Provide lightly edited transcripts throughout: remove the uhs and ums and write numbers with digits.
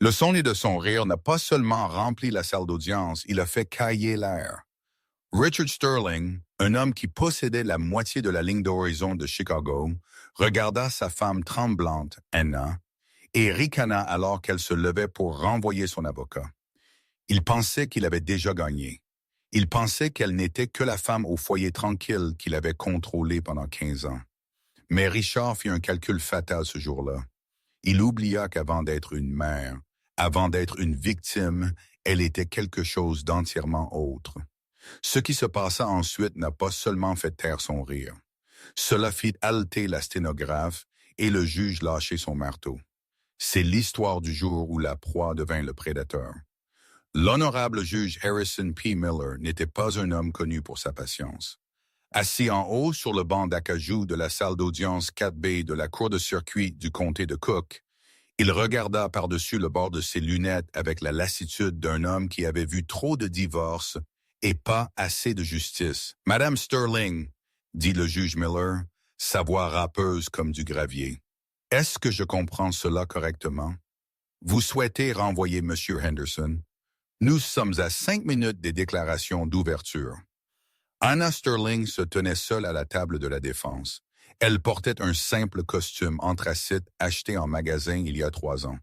Le son et de son rire n'a pas seulement rempli la salle d'audience, il a fait cailler l'air. Richard Sterling, un homme qui possédait la moitié de la ligne d'horizon de Chicago, regarda sa femme tremblante, Anna, et ricana alors qu'elle se levait pour renvoyer son avocat. Il pensait qu'il avait déjà gagné. Il pensait qu'elle n'était que la femme au foyer tranquille qu'il avait contrôlée pendant 15 ans. Mais Richard fit un calcul fatal ce jour-là. Il oublia qu'avant d'être une mère, avant d'être une victime, elle était quelque chose d'entièrement autre. Ce qui se passa ensuite n'a pas seulement fait taire son rire. Cela fit halter la sténographe et le juge lâcher son marteau. C'est l'histoire du jour où la proie devint le prédateur. L'honorable juge Harrison P. Miller n'était pas un homme connu pour sa patience. Assis en haut sur le banc d'acajou de la salle d'audience 4B de la cour de circuit du comté de Cook, il regarda par-dessus le bord de ses lunettes avec la lassitude d'un homme qui avait vu trop de divorces et pas assez de justice. « Madame Sterling, » dit le juge Miller, sa voix râpeuse comme du gravier. « Est-ce que je comprends cela correctement? Vous souhaitez renvoyer M. Henderson? Nous sommes à 5 minutes des déclarations d'ouverture. » Anna Sterling se tenait seule à la table de la défense. Elle portait un simple costume anthracite acheté en magasin il y a 3 ans.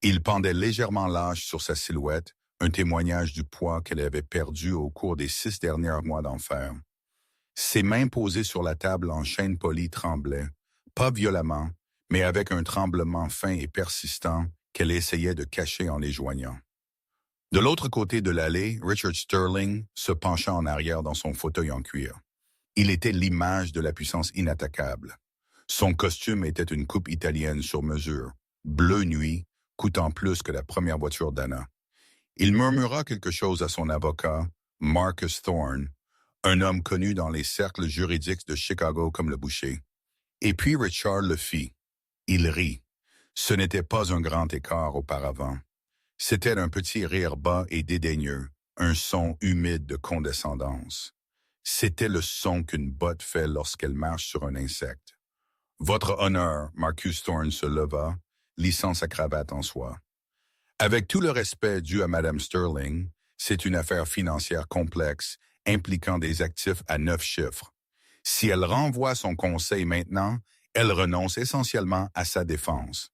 Il pendait légèrement lâche sur sa silhouette, un témoignage du poids qu'elle avait perdu au cours des 6 derniers mois d'enfer. Ses mains posées sur la table en chaîne polie tremblaient, pas violemment, mais avec un tremblement fin et persistant qu'elle essayait de cacher en les joignant. De l'autre côté de l'allée, Richard Sterling se pencha en arrière dans son fauteuil en cuir. Il était l'image de la puissance inattaquable. Son costume était une coupe italienne sur mesure, bleu nuit, coûtant plus que la première voiture d'Anna. Il murmura quelque chose à son avocat, Marcus Thorne, un homme connu dans les cercles juridiques de Chicago comme le boucher. Et puis Richard le fit. Il rit. Ce n'était pas un grand écart auparavant. C'était un petit rire bas et dédaigneux, un son humide de condescendance. C'était le son qu'une botte fait lorsqu'elle marche sur un insecte. « Votre honneur », Marcus Thorne se leva, lissant sa cravate en soie. Avec tout le respect dû à Madame Sterling, c'est une affaire financière complexe impliquant des actifs à 9 chiffres. Si elle renvoie son conseil maintenant, elle renonce essentiellement à sa défense.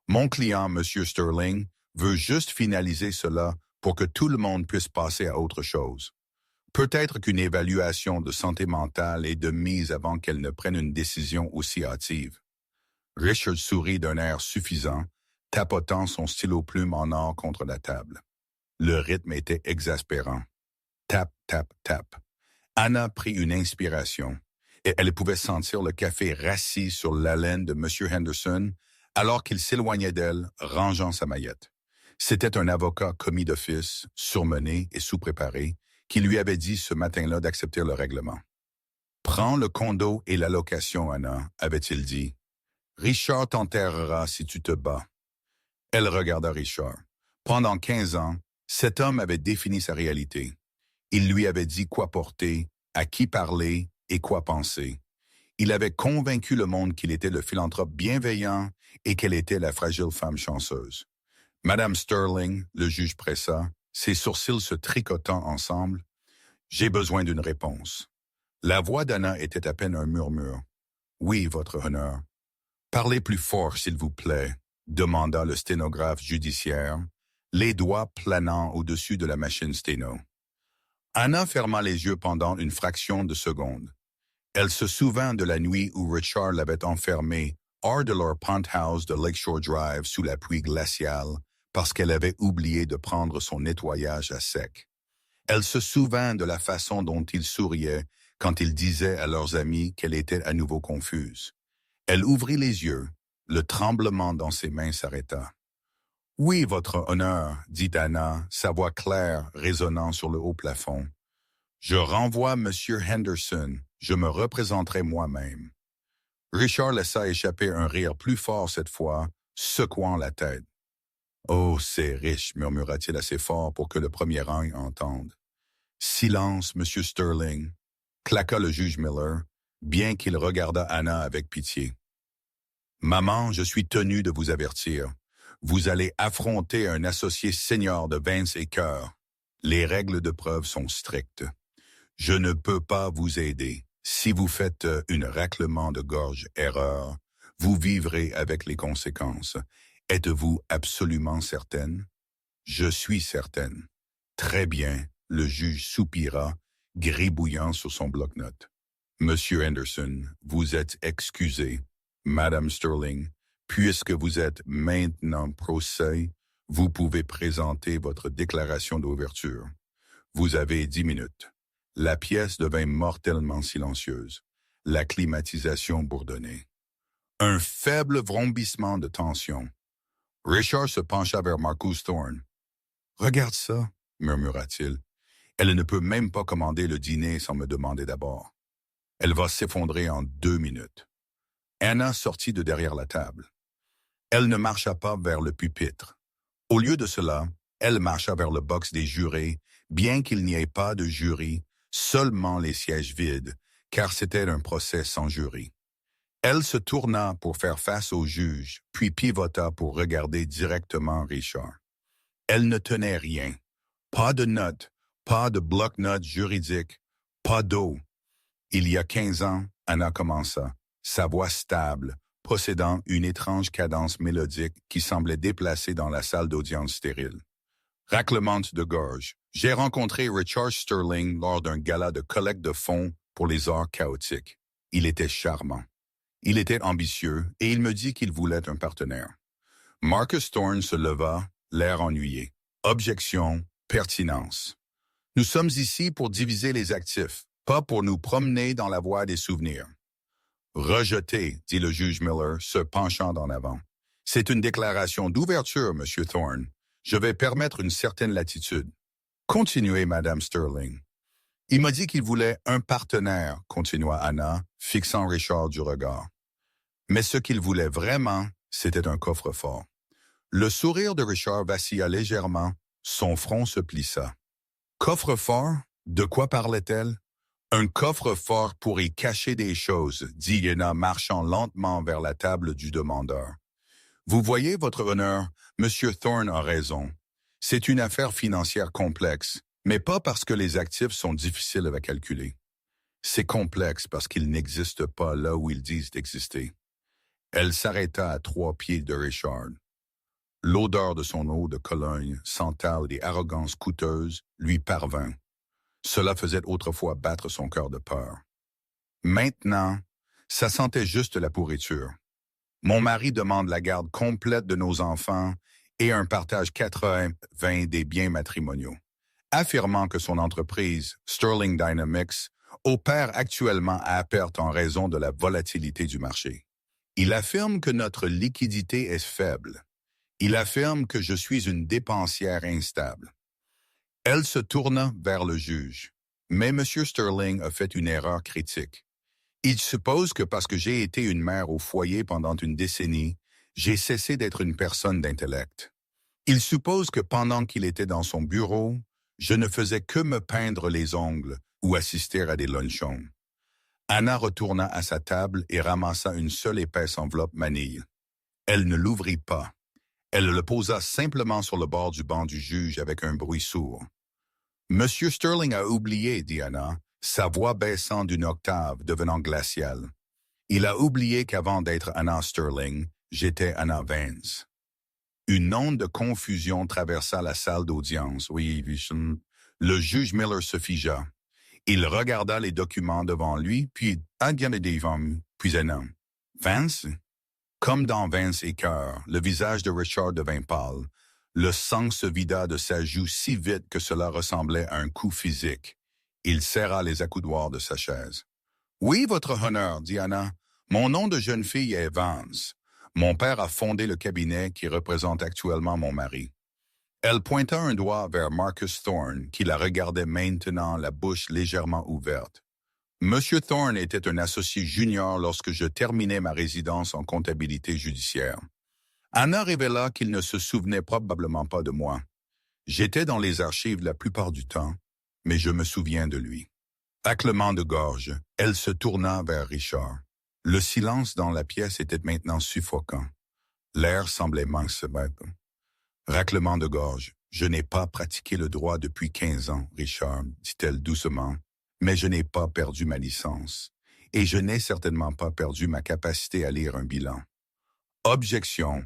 Mon client, M. Sterling, veut juste finaliser cela pour que tout le monde puisse passer à autre chose. Peut-être qu'une évaluation de santé mentale est de mise avant qu'elle ne prenne une décision aussi hâtive. Richard sourit d'un air suffisant, tapotant son stylo-plume en or contre la table. Le rythme était exaspérant. Tap, tap, tap. Anna prit une inspiration, et elle pouvait sentir le café rassis sur l'haleine de M. Henderson alors qu'il s'éloignait d'elle, rangeant sa maillette. C'était un avocat commis d'office, surmené et sous-préparé, qui lui avait dit ce matin-là d'accepter le règlement. « Prends le condo et la location, Anna, » avait-il dit. « Richard t'enterrera si tu te bats. » Elle regarda Richard. Pendant 15 ans, cet homme avait défini sa réalité. Il lui avait dit quoi porter, à qui parler et quoi penser. Il avait convaincu le monde qu'il était le philanthrope bienveillant et qu'elle était la fragile femme chanceuse. Madame Sterling, le juge pressa, ses sourcils se tricotant ensemble. « J'ai besoin d'une réponse. » La voix d'Anna était à peine un murmure. « Oui, votre honneur. »« Parlez plus fort, s'il vous plaît, » demanda le sténographe judiciaire, les doigts planant au-dessus de la machine sténo. Anna ferma les yeux pendant une fraction de seconde. Elle se souvint de la nuit où Richard l'avait enfermée hors de leur penthouse de Lakeshore Drive sous la pluie glaciale parce qu'elle avait oublié de prendre son nettoyage à sec. Elle se souvint de la façon dont il souriait quand il disait à leurs amis qu'elle était à nouveau confuse. Elle ouvrit les yeux. Le tremblement dans ses mains s'arrêta. « Oui, votre honneur, » dit Anna, sa voix claire résonnant sur le haut plafond. « Je renvoie M. Henderson. Je me représenterai moi-même. » Richard laissa échapper un rire plus fort cette fois, secouant la tête. « Oh, c'est riche, » murmura-t-il assez fort pour que le premier rang entende. « Silence, M. Sterling, » claqua le juge Miller, bien qu'il regardât Anna avec pitié. « Maman, je suis tenu de vous avertir. Vous allez affronter un associé senior de Vance et Cœur. Les règles de preuve sont strictes. Je ne peux pas vous aider. Si vous faites une raclement de gorge erreur, vous vivrez avec les conséquences. Êtes-vous absolument certaine? Je suis certaine. Très bien, le juge soupira, gribouillant sur son bloc-notes. Monsieur Anderson, vous êtes excusé. Madame Sterling, puisque vous êtes maintenant procès, vous pouvez présenter votre déclaration d'ouverture. Vous avez 10 minutes. La pièce devint mortellement silencieuse. La climatisation bourdonnait. Un faible vrombissement de tension. Richard se pencha vers Marcus Thorne. « Regarde ça, murmura-t-il. Elle ne peut même pas commander le dîner sans me demander d'abord. Elle va s'effondrer en 2 minutes. » Anna sortit de derrière la table. Elle ne marcha pas vers le pupitre. Au lieu de cela, elle marcha vers le box des jurés, bien qu'il n'y ait pas de jury, seulement les sièges vides, car c'était un procès sans jury. Elle se tourna pour faire face au juge, puis pivota pour regarder directement Richard. Elle ne tenait rien. Pas de notes, pas de bloc-notes juridiques, pas d'eau. Il y a 15 ans, Anna commença, sa voix stable, possédant une étrange cadence mélodique qui semblait déplacée dans la salle d'audience stérile. Raclement de gorge. J'ai rencontré Richard Sterling lors d'un gala de collecte de fonds pour les arts chaotiques. Il était charmant. Il était ambitieux et il me dit qu'il voulait un partenaire. Marcus Thorne se leva, l'air ennuyé. Objection, pertinence. Nous sommes ici pour diviser les actifs, pas pour nous promener dans la voie des souvenirs. Rejeté, dit le juge Miller, se penchant en avant. C'est une déclaration d'ouverture, Monsieur Thorne. Je vais permettre une certaine latitude. Continuez, Madame Sterling. Il m'a dit qu'il voulait un partenaire, continua Anna, fixant Richard du regard. Mais ce qu'il voulait vraiment, c'était un coffre-fort. Le sourire de Richard vacilla légèrement, son front se plissa. Coffre-fort? De quoi parlait-elle? Un coffre-fort pour y cacher des choses, dit Yenna, marchant lentement vers la table du demandeur. Vous voyez, votre honneur, Monsieur Thorne a raison. C'est une affaire financière complexe, mais pas parce que les actifs sont difficiles à calculer. C'est complexe parce qu'ils n'existent pas là où ils disent exister. Elle s'arrêta à 3 pieds de Richard. L'odeur de son eau de Cologne, sentale et arrogance coûteuse, lui parvint. Cela faisait autrefois battre son cœur de peur. Maintenant, ça sentait juste la pourriture. Mon mari demande la garde complète de nos enfants et un partage 80-20 des biens matrimoniaux, affirmant que son entreprise, Sterling Dynamics, opère actuellement à perte en raison de la volatilité du marché. Il affirme que notre liquidité est faible. Il affirme que je suis une dépensière instable. Elle se tourna vers le juge. Mais M. Sterling a fait une erreur critique. Il suppose que parce que j'ai été une mère au foyer pendant une décennie, j'ai cessé d'être une personne d'intellect. Il suppose que pendant qu'il était dans son bureau, je ne faisais que me peindre les ongles ou assister à des lunchons. Anna retourna à sa table et ramassa une seule épaisse enveloppe manille. Elle ne l'ouvrit pas. Elle le posa simplement sur le bord du banc du juge avec un bruit sourd. « Monsieur Sterling a oublié, » dit Anna, sa voix baissant d'une octave, devenant glaciale. Il a oublié qu'avant d'être Anna Sterling, j'étais Anna Vance. Une onde de confusion traversa la salle d'audience. Oui, le juge Miller se figea. Il regarda les documents devant lui, puis Anna. Vance? Comme dans Vance et Cœur, le visage de Richard devint pâle. Le sang se vida de sa joue si vite que cela ressemblait à un coup physique. Il serra les accoudoirs de sa chaise. « Oui, votre honneur, dit Anna. Mon nom de jeune fille est Vance. Mon père a fondé le cabinet qui représente actuellement mon mari. » Elle pointa un doigt vers Marcus Thorne, qui la regardait maintenant, la bouche légèrement ouverte. Monsieur Thorne était un associé junior lorsque je terminais ma résidence en comptabilité judiciaire. Anna révéla qu'il ne se souvenait probablement pas de moi. J'étais dans les archives la plupart du temps, mais je me souviens de lui. Raclement de gorge, elle se tourna vers Richard. Le silence dans la pièce était maintenant suffocant. L'air semblait mince se mettre. Raclement de gorge. Je n'ai pas pratiqué le droit depuis 15 ans, Richard, dit-elle doucement, mais je n'ai pas perdu ma licence. Et je n'ai certainement pas perdu ma capacité à lire un bilan. Objection.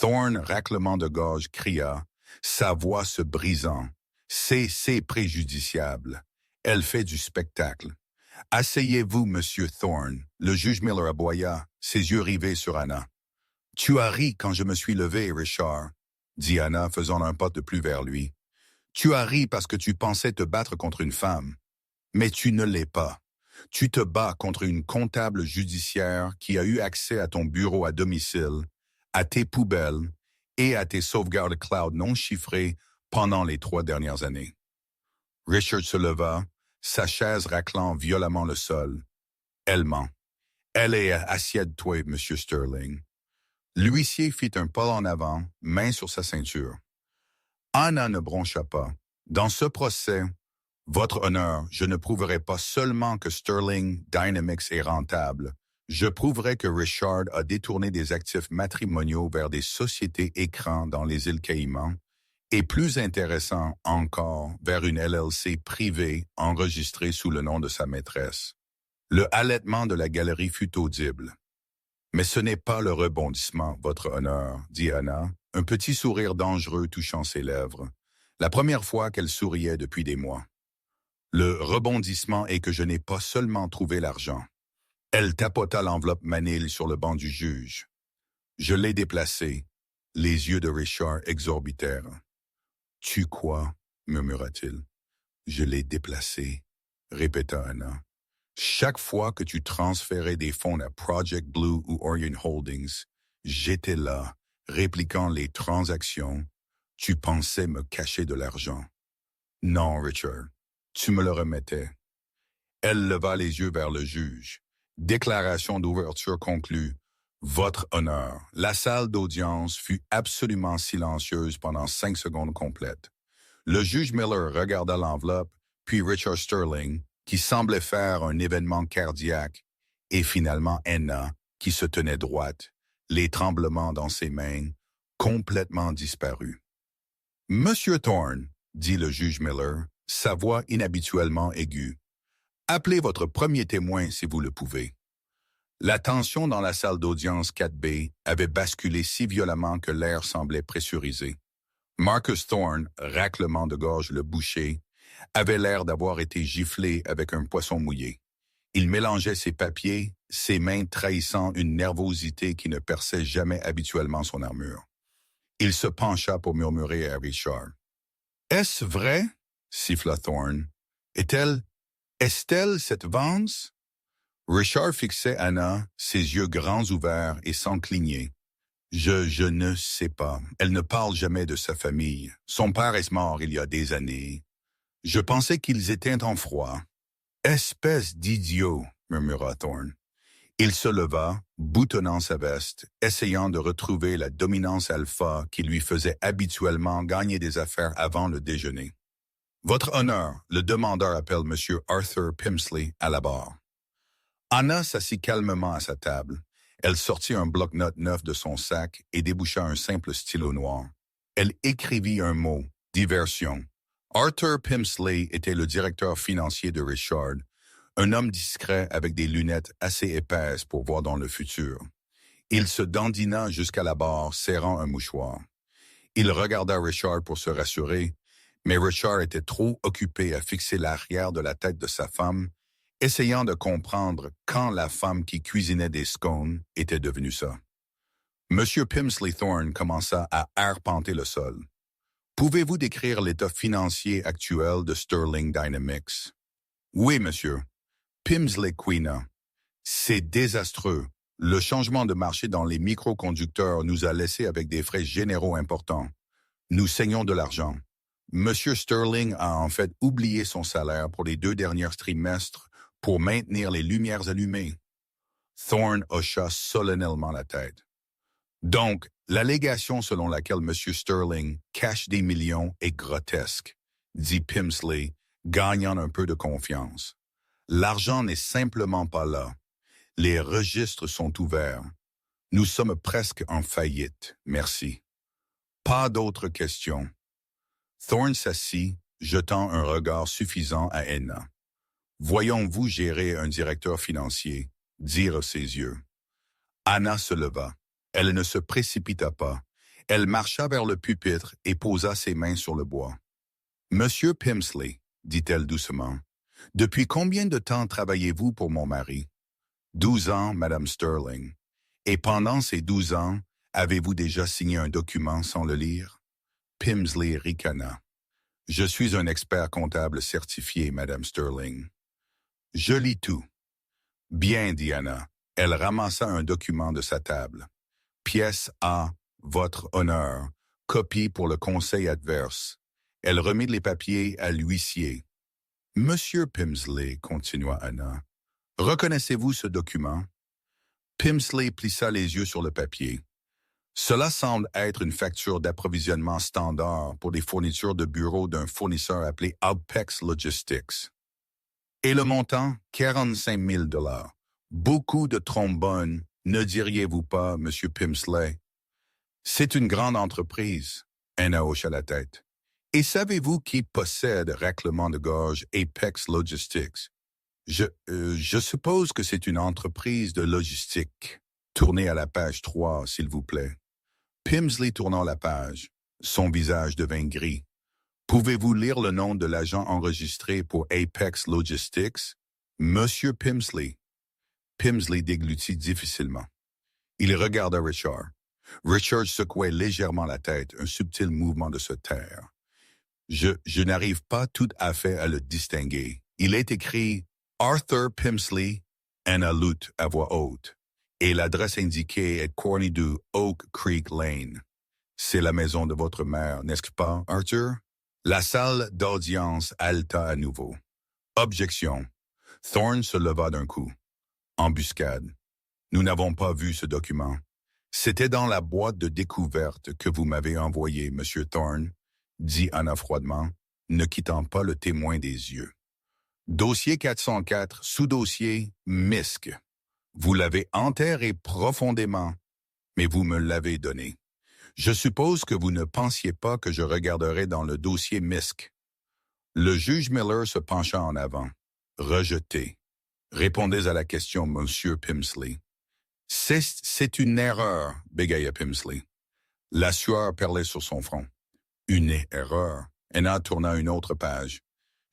Thorne, raclement de gorge, cria, sa voix se brisant. C'est préjudiciable. Elle fait du spectacle. Asseyez-vous, monsieur Thorne. Le juge Miller aboya, ses yeux rivés sur Anna. Tu as ri quand je me suis levé, Richard, dit Anna, faisant un pas de plus vers lui. Tu as ri parce que tu pensais te battre contre une femme. Mais tu ne l'es pas. Tu te bats contre une comptable judiciaire qui a eu accès à ton bureau à domicile, à tes poubelles et à tes sauvegardes cloud non chiffrées pendant les 3 dernières années. Richard se leva, sa chaise raclant violemment le sol. Elle ment. Elle est assieds-toi, monsieur Sterling. L'huissier fit un pas en avant, main sur sa ceinture. Anna ne broncha pas. Dans ce procès, votre honneur, je ne prouverai pas seulement que Sterling Dynamics est rentable. Je prouverai que Richard a détourné des actifs matrimoniaux vers des sociétés écrans dans les îles Caïmans, et plus intéressant encore, vers une LLC privée enregistrée sous le nom de sa maîtresse. Le halètement de la galerie fut audible. Mais ce n'est pas le rebondissement, votre honneur, dit Anna, un petit sourire dangereux touchant ses lèvres, la première fois qu'elle souriait depuis des mois. Le rebondissement est que je n'ai pas seulement trouvé l'argent. Elle tapota l'enveloppe manille sur le banc du juge. Je l'ai déplacé. Les yeux de Richard exorbitèrent. Tu quoi? Murmura-t-il. Je l'ai déplacé, répéta Anna. Chaque fois que tu transférais des fonds à Project Blue ou Orion Holdings, j'étais là, répliquant les transactions. Tu pensais me cacher de l'argent. Non, Richard, tu me le remettais. Elle leva les yeux vers le juge. Déclaration d'ouverture conclue. Votre honneur. La salle d'audience fut absolument silencieuse pendant 5 secondes complètes. Le juge Miller regarda l'enveloppe, puis Richard Sterling, qui semblait faire un événement cardiaque, et finalement Anna, qui se tenait droite, les tremblements dans ses mains, complètement disparus. « Monsieur Thorne, » dit le juge Miller, sa voix inhabituellement aiguë, « appelez votre premier témoin si vous le pouvez. » La tension dans la salle d'audience 4B avait basculé si violemment que l'air semblait pressurisé. Marcus Thorne, raclement de gorge le boucher, avait l'air d'avoir été giflé avec un poisson mouillé. Il mélangeait ses papiers, ses mains trahissant une nervosité qui ne perçait jamais habituellement son armure. Il se pencha pour murmurer à Richard. « Est-ce vrai? » siffla Thorne. « Est-elle cette Vance? » Richard fixait Anna, ses yeux grands ouverts et sans cligner. Je ne sais pas. Elle ne parle jamais de sa famille. Son père est mort il y a des années. Je pensais qu'ils étaient en froid. Espèce d'idiot, murmura Thorne. Il se leva, boutonnant sa veste, essayant de retrouver la dominance alpha qui lui faisait habituellement gagner des affaires avant le déjeuner. Votre honneur, le demandeur appelle M. Arthur Pimsley à la barre. Anna s'assit calmement à sa table. Elle sortit un bloc-notes neuf de son sac et déboucha un simple stylo noir. Elle écrivit un mot, diversion. Arthur Pimsley était le directeur financier de Richard, un homme discret avec des lunettes assez épaisses pour voir dans le futur. Il se dandina jusqu'à la barre, serrant un mouchoir. Il regarda Richard pour se rassurer, mais Richard était trop occupé à fixer l'arrière de la tête de sa femme, essayant de comprendre quand la femme qui cuisinait des scones était devenue ça. Monsieur Pimsley Thorne commença à arpenter le sol. Pouvez-vous décrire l'état financier actuel de Sterling Dynamics? Oui, monsieur. Pimsley Queena. C'est désastreux. Le changement de marché dans les microconducteurs nous a laissés avec des frais généraux importants. Nous saignons de l'argent. Monsieur Sterling a en fait oublié son salaire pour les 2 derniers trimestres pour maintenir les lumières allumées. Thorne hocha solennellement la tête. Donc, l'allégation selon laquelle M. Sterling cache des millions est grotesque, dit Pimsley, gagnant un peu de confiance. L'argent n'est simplement pas là. Les registres sont ouverts. Nous sommes presque en faillite, merci. Pas d'autres questions. Thorne s'assit, jetant un regard suffisant à Anna. Voyons-vous gérer un directeur financier, dirent ses yeux. Anna se leva. Elle ne se précipita pas. Elle marcha vers le pupitre et posa ses mains sur le bois. Monsieur Pimsley, dit-elle doucement, depuis combien de temps travaillez-vous pour mon mari? 12 ans, Madame Sterling. Et pendant ces 12 ans, avez-vous déjà signé un document sans le lire? Pimsley ricana. Je suis un expert comptable certifié, Madame Sterling. Je lis tout. Bien, dit Anna. Elle ramassa un document de sa table. Pièce A, votre honneur. Copie pour le conseil adverse. Elle remit les papiers à l'huissier. Monsieur Pimsley, continua Anna, reconnaissez-vous ce document? Pimsley plissa les yeux sur le papier. Cela semble être une facture d'approvisionnement standard pour des fournitures de bureau d'un fournisseur appelé Alpex Logistics. Et le montant, 45 000 $. Beaucoup de trombones, ne diriez-vous pas, Monsieur Pimsley? C'est une grande entreprise. Anna hocha la tête. Et savez-vous qui possède règlement de gorge Apex Logistics? Je suppose que c'est une entreprise de logistique. Tournez à la page 3, s'il vous plaît. Pimsley tournant la page. Son visage devint gris. Pouvez-vous lire le nom de l'agent enregistré pour Apex Logistics? Monsieur Pimsley. Pimsley déglutit difficilement. Il regarda Richard. Richard secouait légèrement la tête, un subtil mouvement de se taire. Je n'arrive pas tout à fait à le distinguer. Il est écrit Arthur Pimsley, Anna Lutte à voix haute, et l'adresse indiquée est Corny-du Oak Creek Lane. C'est la maison de votre mère, n'est-ce pas, Arthur? La salle d'audience haleta à nouveau. Objection. Thorne se leva d'un coup. Embuscade. Nous n'avons pas vu ce document. C'était dans la boîte de découverte que vous m'avez envoyée, Monsieur Thorne, dit Anna froidement, ne quittant pas le témoin des yeux. Dossier 404, sous-dossier MISC. Vous l'avez enterré profondément, mais vous me l'avez donné. Je suppose que vous ne pensiez pas que je regarderais dans le dossier MISC. Le juge Miller se pencha en avant. Rejeté. Répondez à la question, Monsieur Pimsley. C'est une erreur, bégaya Pimsley. La sueur perlait sur son front. Une erreur. Anna tourna une autre page.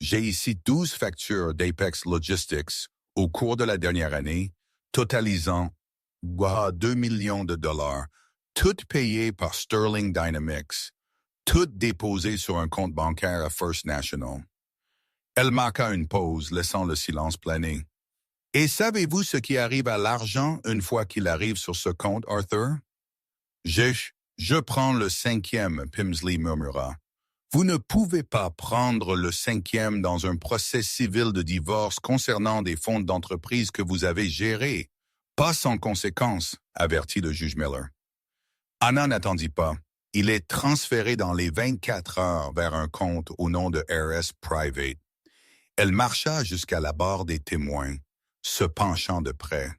J'ai ici 12 factures d'Apex Logistics au cours de la dernière année, totalisant 2 millions de $, toutes payées par Sterling Dynamics, toutes déposées sur un compte bancaire à First National. Elle marqua une pause, laissant le silence planer. Et savez-vous ce qui arrive à l'argent une fois qu'il arrive sur ce compte, Arthur? Je prends le 5e, Pimsley murmura. Vous ne pouvez pas prendre le 5e dans un procès civil de divorce concernant des fonds d'entreprise que vous avez gérés. Pas sans conséquence, avertit le juge Miller. Anna n'attendit pas. Il est transféré dans les 24 heures vers un compte au nom de RS Private. Elle marcha jusqu'à la barre des témoins, se penchant de près.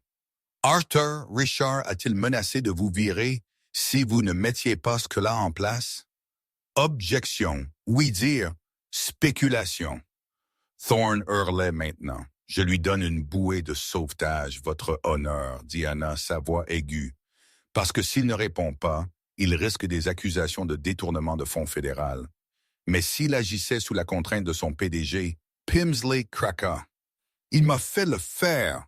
Arthur, Richard a-t-il menacé de vous virer si vous ne mettiez pas ce que là en place? Objection, oui dire, spéculation. Thorne hurlait maintenant. Je lui donne une bouée de sauvetage, votre honneur, dit Anna, sa voix aiguë. Parce que s'il ne répond pas, il risque des accusations de détournement de fonds fédéral. Mais s'il agissait sous la contrainte de son PDG, Pimsley craqua. Il m'a fait le faire,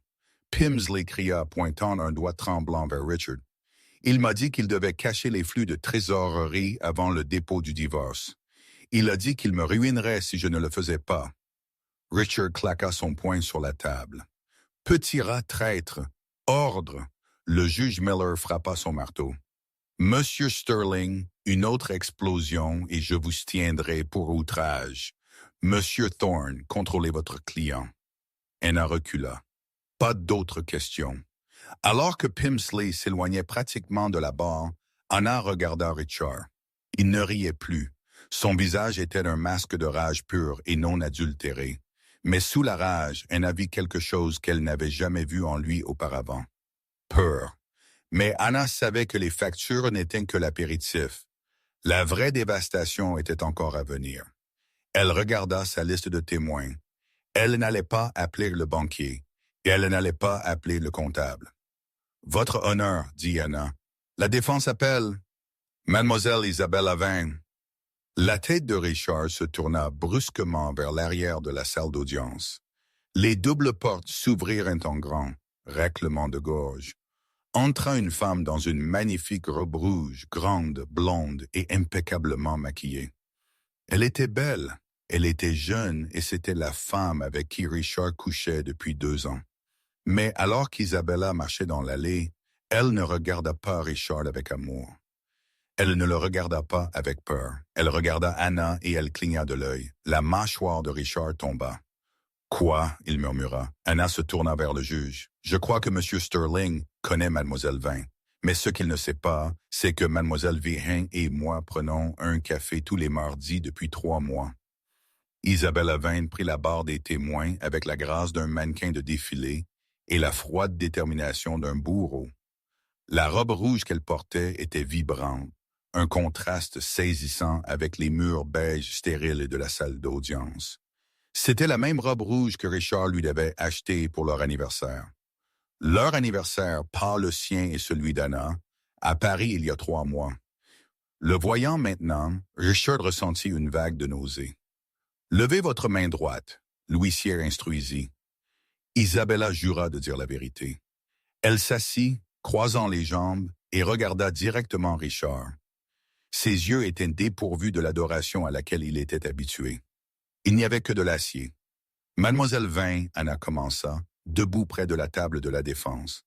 Pimsley cria, pointant un doigt tremblant vers Richard. Il m'a dit qu'il devait cacher les flux de trésorerie avant le dépôt du divorce. Il a dit qu'il me ruinerait si je ne le faisais pas. Richard claqua son poing sur la table. Petit rat traître, ordre. Le juge Miller frappa son marteau. Monsieur Sterling, une autre explosion et je vous tiendrai pour outrage. Monsieur Thorne, contrôlez votre client. Anna recula. Pas d'autres questions. Alors que Pimsley s'éloignait pratiquement de la barre, Anna regarda Richard. Il ne riait plus. Son visage était un masque de rage pure et non adultéré. Mais sous la rage, Anna vit quelque chose qu'elle n'avait jamais vu en lui auparavant. Peur. Mais Anna savait que les factures n'étaient que l'apéritif. La vraie dévastation était encore à venir. Elle regarda sa liste de témoins. Elle n'allait pas appeler le banquier, et elle n'allait pas appeler le comptable. « Votre honneur, dit Anna. La défense appelle. Mademoiselle Isabelle Lavin. » La tête de Richard se tourna brusquement vers l'arrière de la salle d'audience. Les doubles portes s'ouvrirent en grand, raclement de gorge. Entra une femme dans une magnifique robe rouge, grande, blonde et impeccablement maquillée. Elle était belle, elle était jeune et c'était la femme avec qui Richard couchait depuis 2 ans. Mais alors qu'Isabella marchait dans l'allée, elle ne regarda pas Richard avec amour. Elle ne le regarda pas avec peur. Elle regarda Anna et elle cligna de l'œil. La mâchoire de Richard tomba. « Quoi ?» il murmura. Anna se tourna vers le juge. « Je crois que M. Sterling connaît Mademoiselle Vin. Mais ce qu'il ne sait pas, c'est que Mademoiselle Vin et moi prenons un café tous les mardis depuis 3 mois. » Isabelle Vin prit la barre des témoins avec la grâce d'un mannequin de défilé et la froide détermination d'un bourreau. La robe rouge qu'elle portait était vibrante, un contraste saisissant avec les murs beige stériles de la salle d'audience. C'était la même robe rouge que Richard lui avait achetée pour leur anniversaire. Leur anniversaire, pas le sien et celui d'Anna, à Paris il y a 3 mois. Le voyant maintenant, Richard ressentit une vague de nausée. « Levez votre main droite », l'huissier instruisit. Isabella jura de dire la vérité. Elle s'assit, croisant les jambes, et regarda directement Richard. Ses yeux étaient dépourvus de l'adoration à laquelle il était habitué. Il n'y avait que de l'acier. Mademoiselle Vin, Anna commença, debout près de la table de la défense.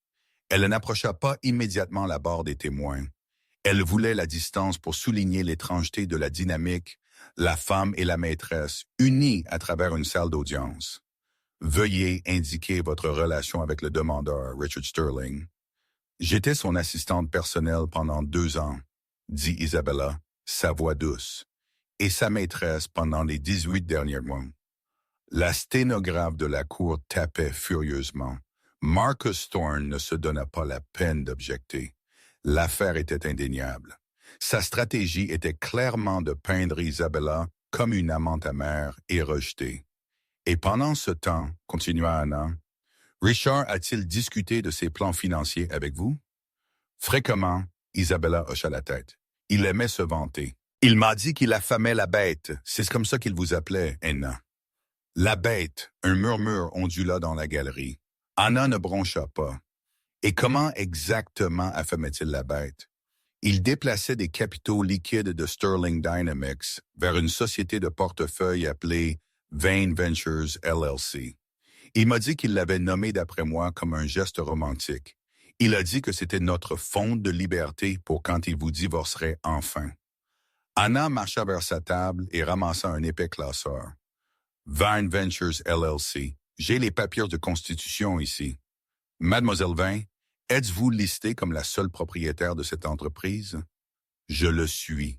Elle n'approcha pas immédiatement la barre des témoins. Elle voulait la distance pour souligner l'étrangeté de la dynamique, la femme et la maîtresse, unies à travers une salle d'audience. Veuillez indiquer votre relation avec le demandeur, Richard Sterling. J'étais son assistante personnelle pendant 2 ans, dit Isabella, sa voix douce, et sa maîtresse pendant les 18 derniers mois. La sténographe de la cour tapait furieusement. Marcus Thorne ne se donna pas la peine d'objecter. L'affaire était indéniable. Sa stratégie était clairement de peindre Isabella comme une amante amère et rejetée. Et pendant ce temps, continua Anna, Richard a-t-il discuté de ses plans financiers avec vous? Fréquemment, Isabella hocha la tête. Il aimait se vanter. Il m'a dit qu'il affamait la bête. C'est comme ça qu'il vous appelait, Anna. La bête, un murmure ondula dans la galerie. Anna ne broncha pas. Et comment exactement affamait-il la bête? Il déplaçait des capitaux liquides de Sterling Dynamics vers une société de portefeuille appelée Vane Ventures LLC. Il m'a dit qu'il l'avait nommé d'après moi comme un geste romantique. Il a dit que c'était notre fonds de liberté pour quand il vous divorcerait enfin. Anna marcha vers sa table et ramassa un épais classeur. Vane Ventures LLC. J'ai les papiers de constitution ici. Mademoiselle Vin, êtes-vous listée comme la seule propriétaire de cette entreprise? Je le suis.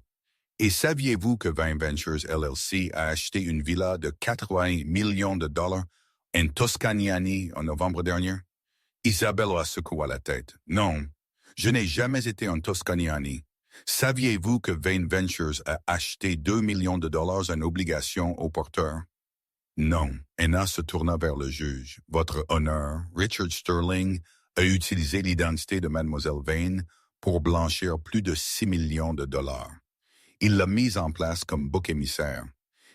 Et saviez-vous que Vane Ventures LLC a acheté une villa de 80 millions de dollars en Toscanie en novembre dernier? Isabella secoua la tête. Non, je n'ai jamais été en Toscanie. Saviez-vous que Vane Ventures a acheté 2 millions de dollars en obligations au porteur? Non. Anna se tourna vers le juge. Votre honneur, Richard Sterling a utilisé l'identité de Mademoiselle Vane pour blanchir plus de 6 millions de dollars. Il l'a mise en place comme bouc émissaire.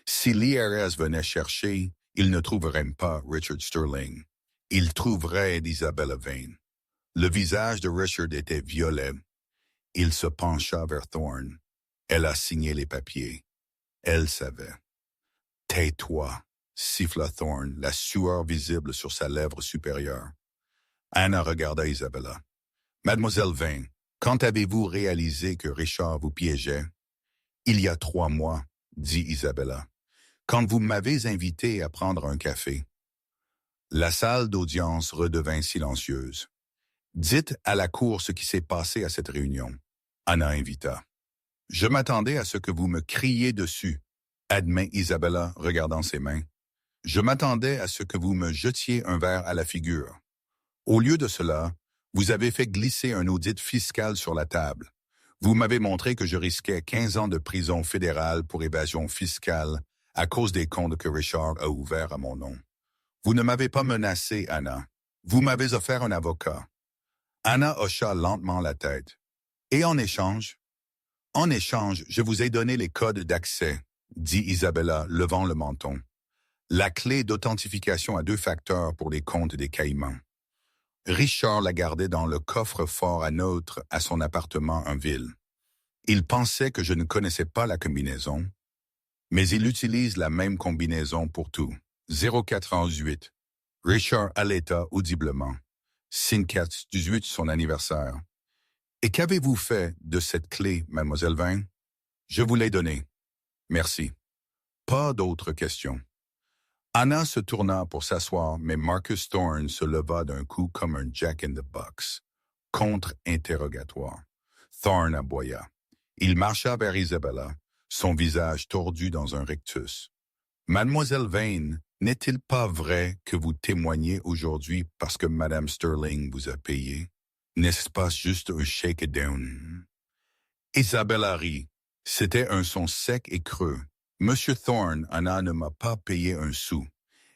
Si l'IRS venait chercher, il ne trouverait pas Richard Sterling. Il trouverait Isabella Vane. Le visage de Richard était violet. Il se pencha vers Thorne. Elle a signé les papiers. Elle savait. « Tais-toi », siffla Thorne, la sueur visible sur sa lèvre supérieure. Anna regarda Isabella. « Mademoiselle Vane, quand avez-vous réalisé que Richard vous piégeait? »« Il y a 3 mois, » dit Isabella, « quand vous m'avez invité à prendre un café. » La salle d'audience redevint silencieuse. « Dites à la cour ce qui s'est passé à cette réunion. » Anna invita. « Je m'attendais à ce que vous me criez dessus, » admet Isabella, regardant ses mains. « Je m'attendais à ce que vous me jetiez un verre à la figure. Au lieu de cela, Vous avez fait glisser un audit fiscal sur la table. Vous m'avez montré que je risquais 15 ans de prison fédérale pour évasion fiscale à cause des comptes que Richard a ouverts à mon nom. Vous ne m'avez pas menacé, Anna. Vous m'avez offert un avocat. Anna hocha lentement la tête. Et en échange? En échange, je vous ai donné les codes d'accès, dit Isabella, levant le menton. La clé d'authentification à 2 facteurs pour les comptes des Caïmans. Richard la gardait dans le coffre-fort à neutre à son appartement en ville. Il pensait que je ne connaissais pas la combinaison, mais il utilise la même combinaison pour tout. 0418. Richard allaita audiblement. Sincat 18, son anniversaire. Et qu'avez-vous fait de cette clé, mademoiselle Vane? Je vous l'ai donnée. Merci. Pas d'autres questions. Anna se tourna pour s'asseoir, mais Marcus Thorne se leva d'un coup comme un Jack in the Box. Contre-interrogatoire. Thorne aboya. Il marcha vers Isabella, son visage tordu dans un rictus. Mademoiselle Vane, n'est-il pas vrai que vous témoignez aujourd'hui parce que Madame Sterling vous a payé? N'est-ce pas juste un shake-down? Isabella rit. C'était un son sec et creux. Monsieur Thorne, Anna ne m'a pas payé un sou.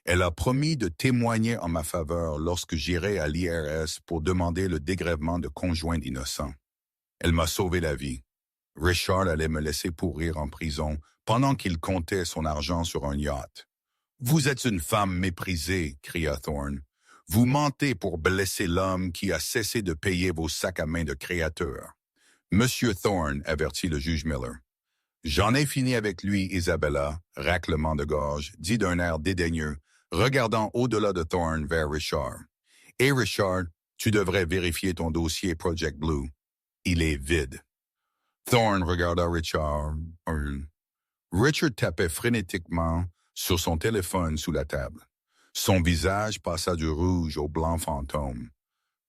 Elle a promis de témoigner en ma faveur lorsque j'irai à l'IRS pour demander le dégrèvement de conjoints innocents. Elle m'a sauvé la vie. Richard allait me laisser pourrir en prison pendant qu'il comptait son argent sur un yacht. « Vous êtes une femme méprisée » cria Thorne. « Vous mentez pour blesser l'homme qui a cessé de payer vos sacs à main de créateur. » Monsieur Thorne, avertit le juge Miller. « J'en ai fini avec lui, Isabella, » raclement de gorge, dit d'un air dédaigneux, regardant au-delà de Thorne vers Richard. « Et Richard, tu devrais vérifier ton dossier Project Blue. Il est vide. » Thorne regarda Richard. Richard tapait frénétiquement sur son téléphone sous la table. Son visage passa du rouge au blanc fantôme.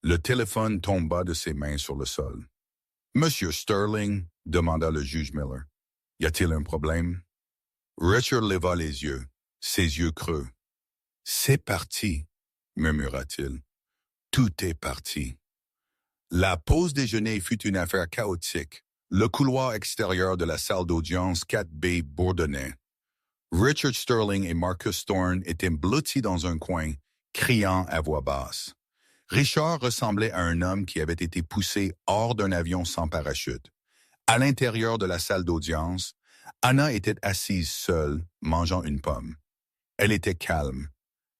Le téléphone tomba de ses mains sur le sol. « Monsieur Sterling, » demanda le juge Miller, « y a-t-il un problème? » Richard leva les yeux, ses yeux creux. « C'est parti, » murmura-t-il. « Tout est parti. » La pause déjeuner fut une affaire chaotique. Le couloir extérieur de la salle d'audience 4B bourdonnait. Richard Sterling et Marcus Thorne étaient blottis dans un coin, criant à voix basse. Richard ressemblait à un homme qui avait été poussé hors d'un avion sans parachute. À l'intérieur de la salle d'audience, Anna était assise seule, mangeant une pomme. Elle était calme.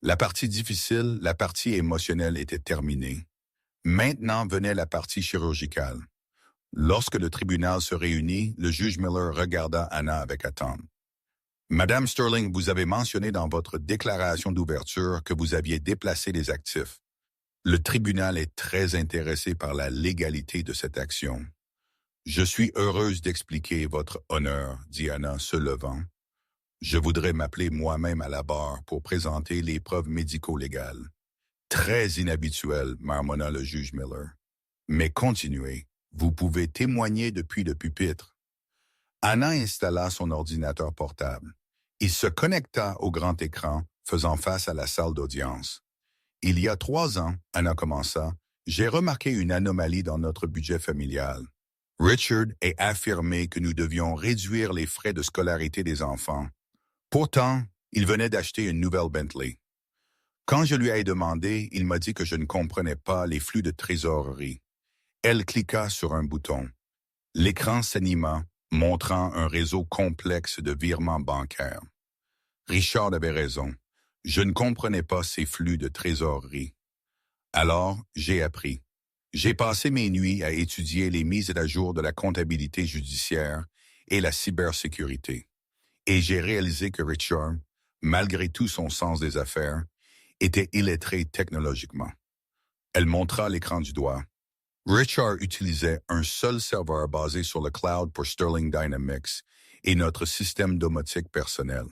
La partie difficile, la partie émotionnelle était terminée. Maintenant venait la partie chirurgicale. Lorsque le tribunal se réunit, le juge Miller regarda Anna avec attente. « Madame Sterling, vous avez mentionné dans votre déclaration d'ouverture que vous aviez déplacé les actifs. Le tribunal est très intéressé par la légalité de cette action. Je suis heureuse d'expliquer votre honneur, dit Anna se levant. Je voudrais m'appeler moi-même à la barre pour présenter les preuves médico-légales. Très inhabituel, marmonna le juge Miller. Mais continuez. Vous pouvez témoigner depuis le pupitre. Anna installa son ordinateur portable. Il se connecta au grand écran, faisant face à la salle d'audience. Il y a 3 ans, Anna commença, j'ai remarqué une anomalie dans notre budget familial. Richard a affirmé que nous devions réduire les frais de scolarité des enfants. Pourtant, il venait d'acheter une nouvelle Bentley. Quand je lui ai demandé, il m'a dit que je ne comprenais pas les flux de trésorerie. Elle cliqua sur un bouton. L'écran s'anima, montrant un réseau complexe de virements bancaires. Richard avait raison. Je ne comprenais pas ces flux de trésorerie. Alors, j'ai appris. J'ai passé mes nuits à étudier les mises à jour de la comptabilité judiciaire et la cybersécurité. Et j'ai réalisé que Richard, malgré tout son sens des affaires, était illettré technologiquement. Elle montra l'écran du doigt. Richard utilisait un seul serveur basé sur le cloud pour Sterling Dynamics et notre système domotique personnel.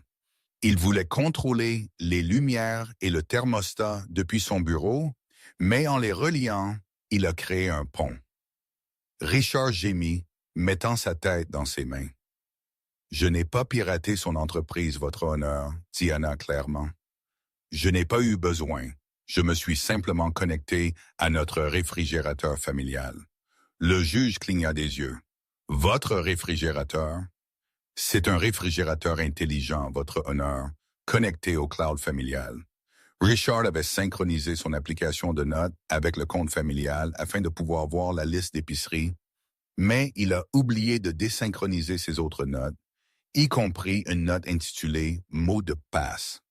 Il voulait contrôler les lumières et le thermostat depuis son bureau, mais en les reliant, il a créé un pont. Richard gémit, mettant sa tête dans ses mains. « Je n'ai pas piraté son entreprise, votre honneur, dit Anna clairement. Je n'ai pas eu besoin. Je me suis simplement connecté à notre réfrigérateur familial. Le juge cligna des yeux. Votre réfrigérateur? C'est un réfrigérateur intelligent, votre honneur, connecté au cloud familial. Richard avait synchronisé son application de notes avec le compte familial afin de pouvoir voir la liste d'épicerie, mais il a oublié de désynchroniser ses autres notes, y compris une note intitulée « Mot de passe ».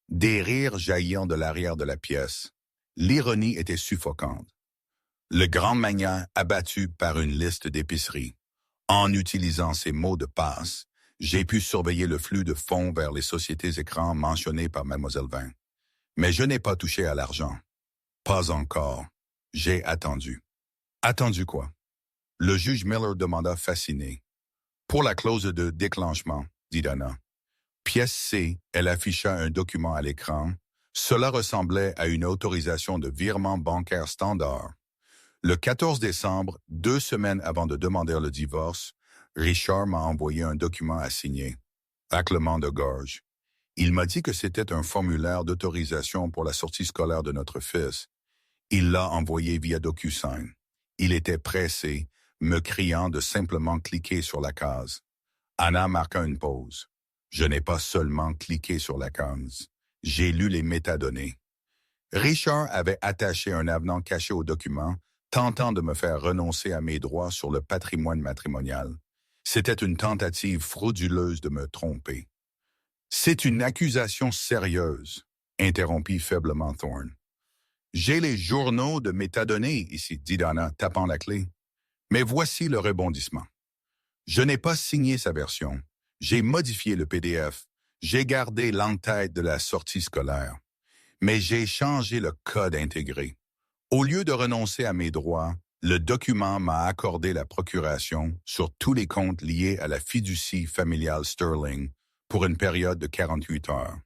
Des rires jaillirent de l'arrière de la pièce. L'ironie était suffocante. Le grand magnat abattu par une liste d'épicerie. En utilisant ces mots de passe, j'ai pu surveiller le flux de fonds vers les sociétés écrans mentionnées par Mademoiselle Vin. Mais je n'ai pas touché à l'argent. Pas encore. J'ai attendu. Attendu quoi? Le juge Miller demanda fasciné. Pour la clause de déclenchement, dit Dana. Pièce C, elle afficha un document à l'écran. Cela ressemblait à une autorisation de virement bancaire standard. Le 14 décembre, 2 semaines avant de demander le divorce, Richard m'a envoyé un document à signer. Raclement de gorge. Il m'a dit que c'était un formulaire d'autorisation pour la sortie scolaire de notre fils. Il l'a envoyé via DocuSign. Il était pressé, me criant de simplement cliquer sur la case. Anna marqua une pause. Je n'ai pas seulement cliqué sur la case. J'ai lu les métadonnées. Richard avait attaché un avenant caché au document, tentant de me faire renoncer à mes droits sur le patrimoine matrimonial. C'était une tentative frauduleuse de me tromper. C'est une accusation sérieuse, interrompit faiblement Thorne. J'ai les journaux de métadonnées ici, dit Dana, tapant la clé. Mais voici le rebondissement. Je n'ai pas signé sa version. J'ai modifié le PDF. J'ai gardé l'entête de la sortie scolaire. Mais j'ai changé le code intégré. Au lieu de renoncer à mes droits, le document m'a accordé la procuration sur tous les comptes liés à la fiducie familiale Sterling pour une période de 48 heures.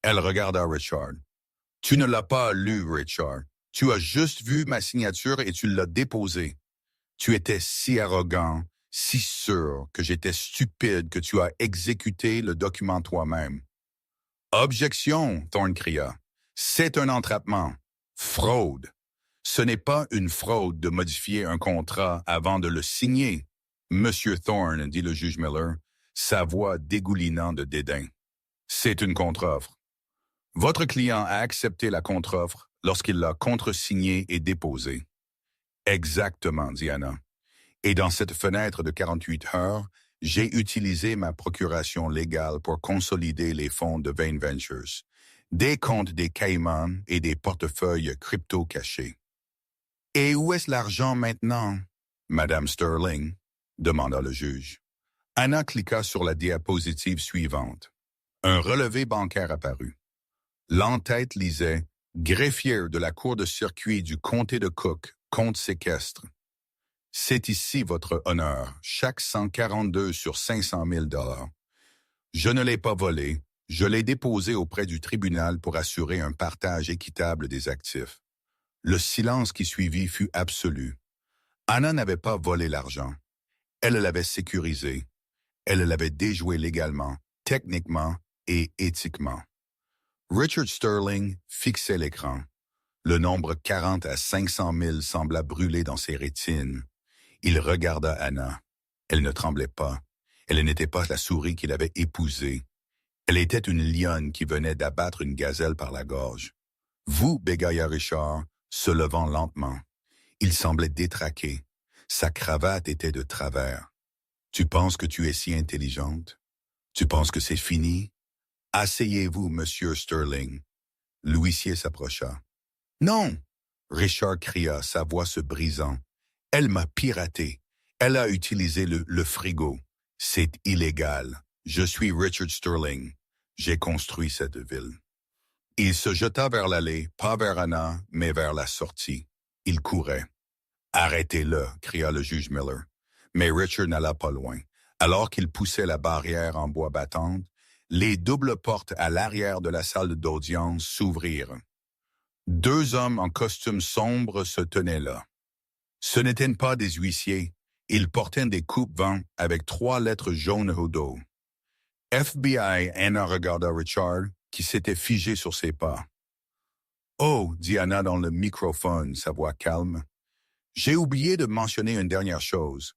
Elle regarda Richard. « Tu ne l'as pas lu, Richard. Tu as juste vu ma signature et tu l'as déposée. Tu étais si arrogant, si sûr que j'étais stupide que tu as exécuté le document toi-même. »« Objection, » Thorne cria. « C'est un entrapement. Fraude. Ce n'est pas une fraude de modifier un contrat avant de le signer. » « Monsieur Thorne, » dit le juge Miller, sa voix dégoulinant de dédain. « C'est une contre-offre. Votre client a accepté la contre-offre lorsqu'il l'a contresignée et déposée. »« Exactement, dit Anna. Et dans cette fenêtre de 48 heures, j'ai utilisé ma procuration légale pour consolider les fonds de Vane Ventures, des comptes des Caïmans et des portefeuilles crypto cachés. « Et où est l'argent maintenant, Madame Sterling? » demanda le juge. Anna cliqua sur la diapositive suivante. Un relevé bancaire apparut. L'entête lisait « Greffier de la cour de circuit du comté de Cook, compte séquestre. C'est ici votre honneur, chaque 142 sur 500 000 $. Je ne l'ai pas volé, je l'ai déposé auprès du tribunal pour assurer un partage équitable des actifs. » Le silence qui suivit fut absolu. Anna n'avait pas volé l'argent. Elle l'avait sécurisé. Elle l'avait déjoué légalement, techniquement et éthiquement. Richard Sterling fixait l'écran. Le nombre 40 à 500 000 sembla brûler dans ses rétines. Il regarda Anna. Elle ne tremblait pas. Elle n'était pas la souris qu'il avait épousée. Elle était une lionne qui venait d'abattre une gazelle par la gorge. « Vous, » bégaya Richard, se levant lentement. Il semblait détraqué. Sa cravate était de travers. « Tu penses que tu es si intelligente? Tu penses que c'est fini? Asseyez-vous, Monsieur Sterling. » L'huissier s'approcha. « Non !» Richard cria, sa voix se brisant. « Elle m'a piraté. Elle a utilisé le frigo. C'est illégal. Je suis Richard Sterling. J'ai construit cette ville. » Il se jeta vers l'allée, pas vers Anna, mais vers la sortie. Il courait. « Arrêtez-le » cria le juge Miller. Mais Richard n'alla pas loin. Alors qu'il poussait la barrière en bois battante, les doubles portes à l'arrière de la salle d'audience s'ouvrirent. 2 hommes en costume sombre se tenaient là. Ce n'étaient pas des huissiers. Ils portaient des coupes-vents avec 3 lettres jaunes au dos. FBI, Anna regarda Richard, qui s'était figé sur ses pas. Oh, dit Anna dans le microphone, sa voix calme. J'ai oublié de mentionner une dernière chose.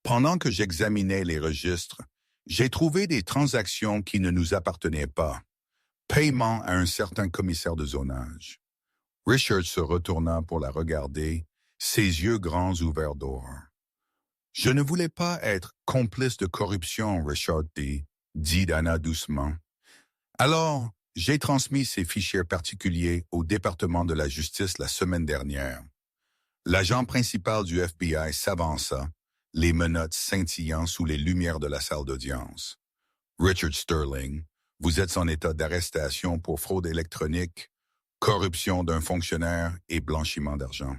Pendant que j'examinais les registres, j'ai trouvé des transactions qui ne nous appartenaient pas. Paiement à un certain commissaire de zonage. Richard se retourna pour la regarder, ses yeux grands ouverts d'or. Je ne voulais pas être complice de corruption, Richard dit Anna doucement. Alors, j'ai transmis ces fichiers particuliers au département de la justice la semaine dernière. L'agent principal du FBI s'avança, les menottes scintillant sous les lumières de la salle d'audience. Richard Sterling, vous êtes en état d'arrestation pour fraude électronique, corruption d'un fonctionnaire et blanchiment d'argent.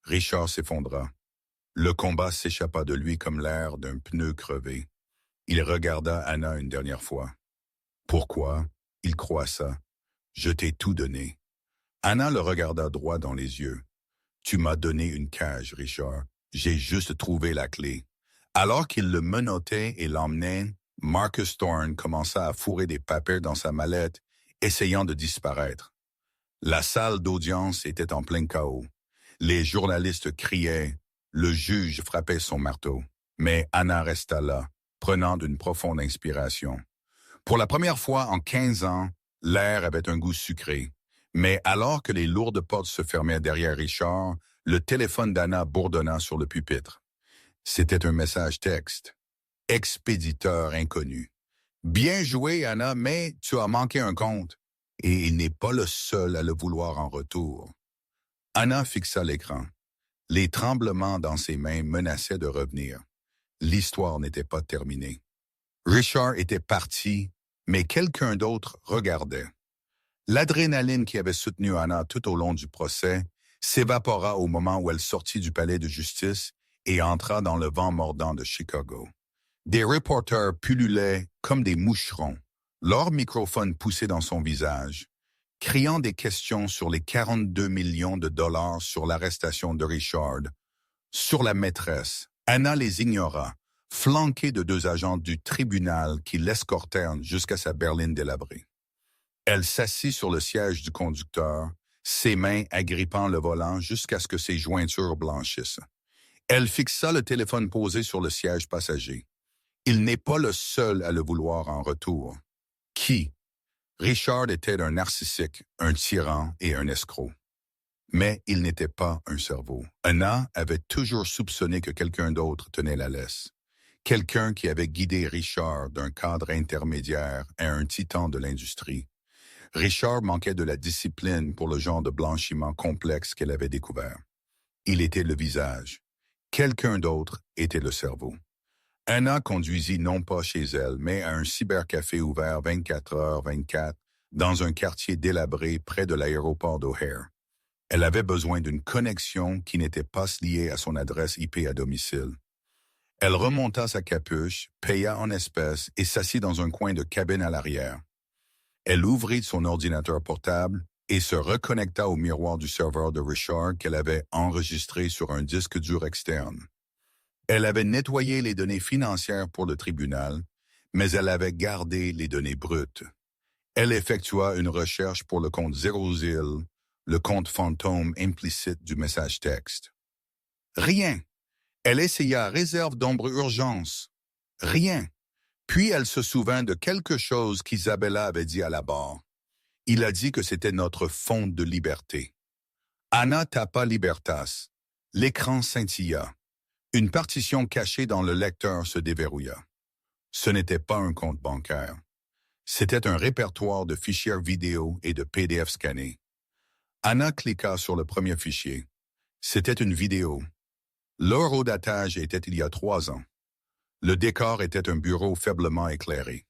Richard s'effondra. Le combat s'échappa de lui comme l'air d'un pneu crevé. Il regarda Anna une dernière fois. Pourquoi? Il croissa. Je t'ai tout donné. Anna le regarda droit dans les yeux. Tu m'as donné une cage, Richard. J'ai juste trouvé la clé. Alors qu'il le menottait et l'emmenait, Marcus Thorne commença à fourrer des papiers dans sa mallette, essayant de disparaître. La salle d'audience était en plein chaos. Les journalistes criaient, le juge frappait son marteau. Mais Anna resta là, prenant d'une profonde inspiration. Pour la première fois en 15 ans, l'air avait un goût sucré. Mais alors que les lourdes portes se fermaient derrière Richard, le téléphone d'Anna bourdonna sur le pupitre. C'était un message texte. Expéditeur inconnu. Bien joué, Anna, mais tu as manqué un compte. Et il n'est pas le seul à le vouloir en retour. Anna fixa l'écran. Les tremblements dans ses mains menaçaient de revenir. L'histoire n'était pas terminée. Richard était parti, mais quelqu'un d'autre regardait. L'adrénaline qui avait soutenu Anna tout au long du procès s'évapora au moment où elle sortit du palais de justice et entra dans le vent mordant de Chicago. Des reporters pullulaient comme des moucherons, leurs microphones poussés dans son visage, criant des questions sur les 42 millions de dollars sur l'arrestation de Richard. Sur la maîtresse, Anna les ignora, flanquée de 2 agents du tribunal qui l'escortèrent jusqu'à sa berline délabrée. Elle s'assit sur le siège du conducteur, ses mains agrippant le volant jusqu'à ce que ses jointures blanchissent. Elle fixa le téléphone posé sur le siège passager. Il n'est pas le seul à le vouloir en retour. Qui? Richard était un narcissique, un tyran et un escroc. Mais il n'était pas un cerveau. Anna avait toujours soupçonné que quelqu'un d'autre tenait la laisse. Quelqu'un qui avait guidé Richard d'un cadre intermédiaire à un titan de l'industrie. Richard manquait de la discipline pour le genre de blanchiment complexe qu'elle avait découvert. Il était le visage. Quelqu'un d'autre était le cerveau. Anna conduisit non pas chez elle, mais à un cybercafé ouvert 24h/24 dans un quartier délabré près de l'aéroport d'O'Hare. Elle avait besoin d'une connexion qui n'était pas liée à son adresse IP à domicile. Elle remonta sa capuche, paya en espèces et s'assit dans un coin de cabine à l'arrière. Elle ouvrit son ordinateur portable et se reconnecta au miroir du serveur de Richard qu'elle avait enregistré sur un disque dur externe. Elle avait nettoyé les données financières pour le tribunal, mais elle avait gardé les données brutes. Elle effectua une recherche pour le compte Zerozil, le compte fantôme implicite du message texte. Rien. Elle essaya réserve d'ombre urgence. Rien. Puis elle se souvint de quelque chose qu'Isabella avait dit à la barre. Il a dit que c'était notre fonte de liberté. Anna tapa Libertas. L'écran scintilla. Une partition cachée dans le lecteur se déverrouilla. Ce n'était pas un compte bancaire. C'était un répertoire de fichiers vidéo et de PDF scannés. Anna cliqua sur le premier fichier. C'était une vidéo. L'horodatage était il y a 3 ans. Le décor était un bureau faiblement éclairé.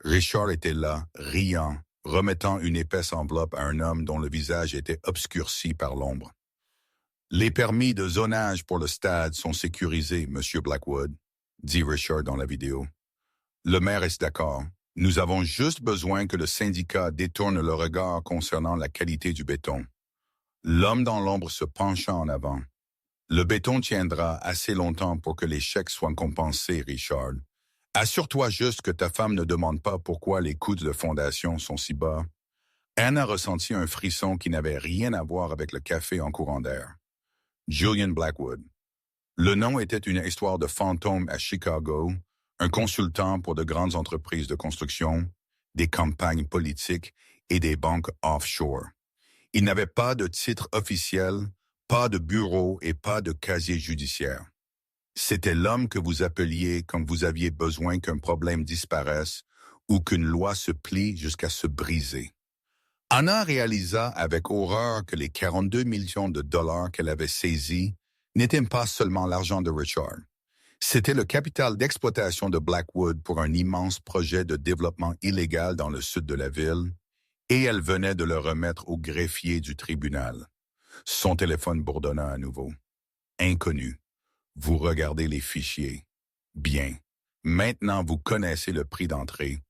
Richard était là, riant, remettant une épaisse enveloppe à un homme dont le visage était obscurci par l'ombre. « Les permis de zonage pour le stade sont sécurisés, Monsieur Blackwood, » dit Richard dans la vidéo. « Le maire est d'accord. Nous avons juste besoin que le syndicat détourne le regard concernant la qualité du béton. » L'homme dans l'ombre se pencha en avant. Le béton tiendra assez longtemps pour que les chèques soient compensés, Richard. Assure-toi juste que ta femme ne demande pas pourquoi les coûts de fondation sont si bas. Anna ressentit un frisson qui n'avait rien à voir avec le café en courant d'air. Julian Blackwood. Le nom était une histoire de fantôme à Chicago, un consultant pour de grandes entreprises de construction, des campagnes politiques et des banques offshore. Il n'avait pas de titre officiel, pas de bureau et pas de casier judiciaire. C'était l'homme que vous appeliez quand vous aviez besoin qu'un problème disparaisse ou qu'une loi se plie jusqu'à se briser. Anna réalisa avec horreur que les 42 millions de dollars qu'elle avait saisis n'étaient pas seulement l'argent de Richard. C'était le capital d'exploitation de Blackwood pour un immense projet de développement illégal dans le sud de la ville, et elle venait de le remettre au greffier du tribunal. Son téléphone bourdonna à nouveau. Inconnu. Vous regardez les fichiers. Bien. Maintenant, vous connaissez le prix d'entrée.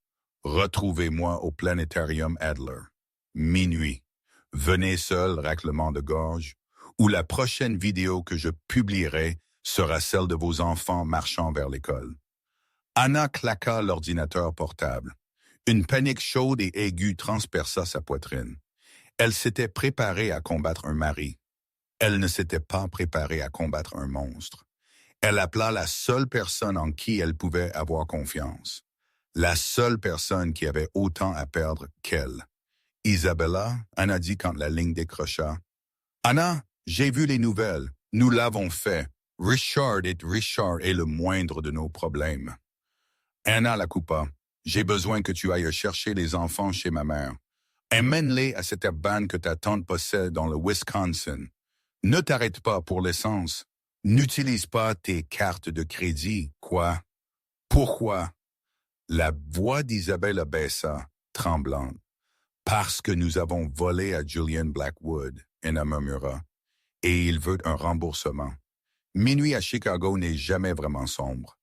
Retrouvez-moi au Planétarium Adler. Minuit. Venez seul, raclement de gorge, ou la prochaine vidéo que je publierai sera celle de vos enfants marchant vers l'école. Anna claqua l'ordinateur portable. Une panique chaude et aiguë transperça sa poitrine. Elle s'était préparée à combattre un mari. Elle ne s'était pas préparée à combattre un monstre. Elle appela la seule personne en qui elle pouvait avoir confiance. La seule personne qui avait autant à perdre qu'elle. Isabella, Anna dit quand la ligne décrocha. « Anna, j'ai vu les nouvelles. Nous l'avons fait. Richard est le moindre de nos problèmes. » Anna la coupa. « J'ai besoin que tu ailles chercher les enfants chez ma mère. Emmène-les à cette cabane que ta tante possède dans le Wisconsin. Ne t'arrête pas pour l'essence. N'utilise pas tes cartes de crédit, quoi. Pourquoi? » La voix d'Isabella baissa, tremblante. « Parce que nous avons volé à Julian Blackwood, » Anna murmura, « et il veut un remboursement. Minuit à Chicago n'est jamais vraiment sombre.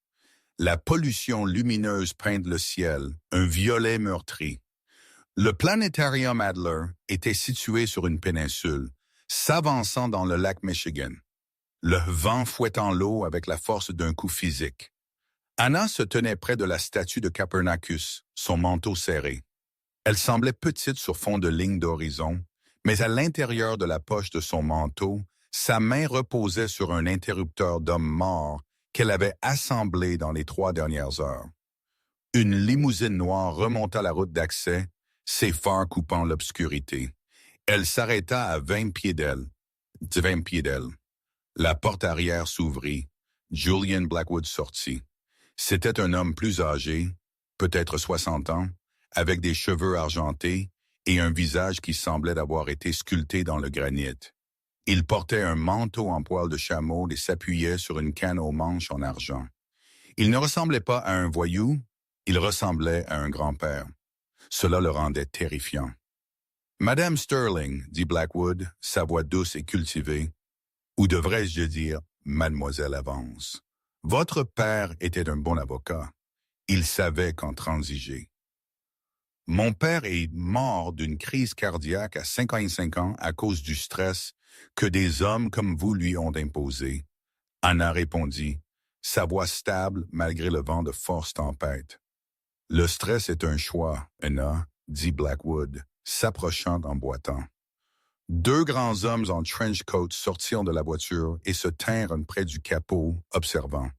La pollution lumineuse peint le ciel, un violet meurtri. Le Planétarium Adler était situé sur une péninsule, s'avançant dans le lac Michigan, le vent fouettant l'eau avec la force d'un coup physique. Anna se tenait près de la statue de Copernicus, son manteau serré. Elle semblait petite sur fond de ligne d'horizon, mais à l'intérieur de la poche de son manteau, sa main reposait sur un interrupteur d'homme mort qu'elle avait assemblé dans les 3 dernières heures. Une limousine noire remonta la route d'accès, ses phares coupant l'obscurité. Elle s'arrêta à 20 pieds d'elle. La porte arrière s'ouvrit. Julian Blackwood sortit. C'était un homme plus âgé, peut-être 60 ans, avec des cheveux argentés et un visage qui semblait avoir été sculpté dans le granit. Il portait un manteau en poil de chameau et s'appuyait sur une canne aux manches en argent. Il ne ressemblait pas à un voyou, il ressemblait à un grand-père. Cela le rendait terrifiant. « Madame Sterling, » dit Blackwood, sa voix douce et cultivée, ou devrais-je dire « Mademoiselle Avance ». Votre père était un bon avocat. Il savait quand transiger. Mon père est mort d'une crise cardiaque à 55 ans à cause du stress que des hommes comme vous lui ont imposé. Anna répondit, sa voix stable malgré le vent de force tempête. Le stress est un choix, Anna, dit Blackwood, s'approchant en boitant. 2 grands hommes en trench coat sortirent de la voiture et se tinrent près du capot, observant.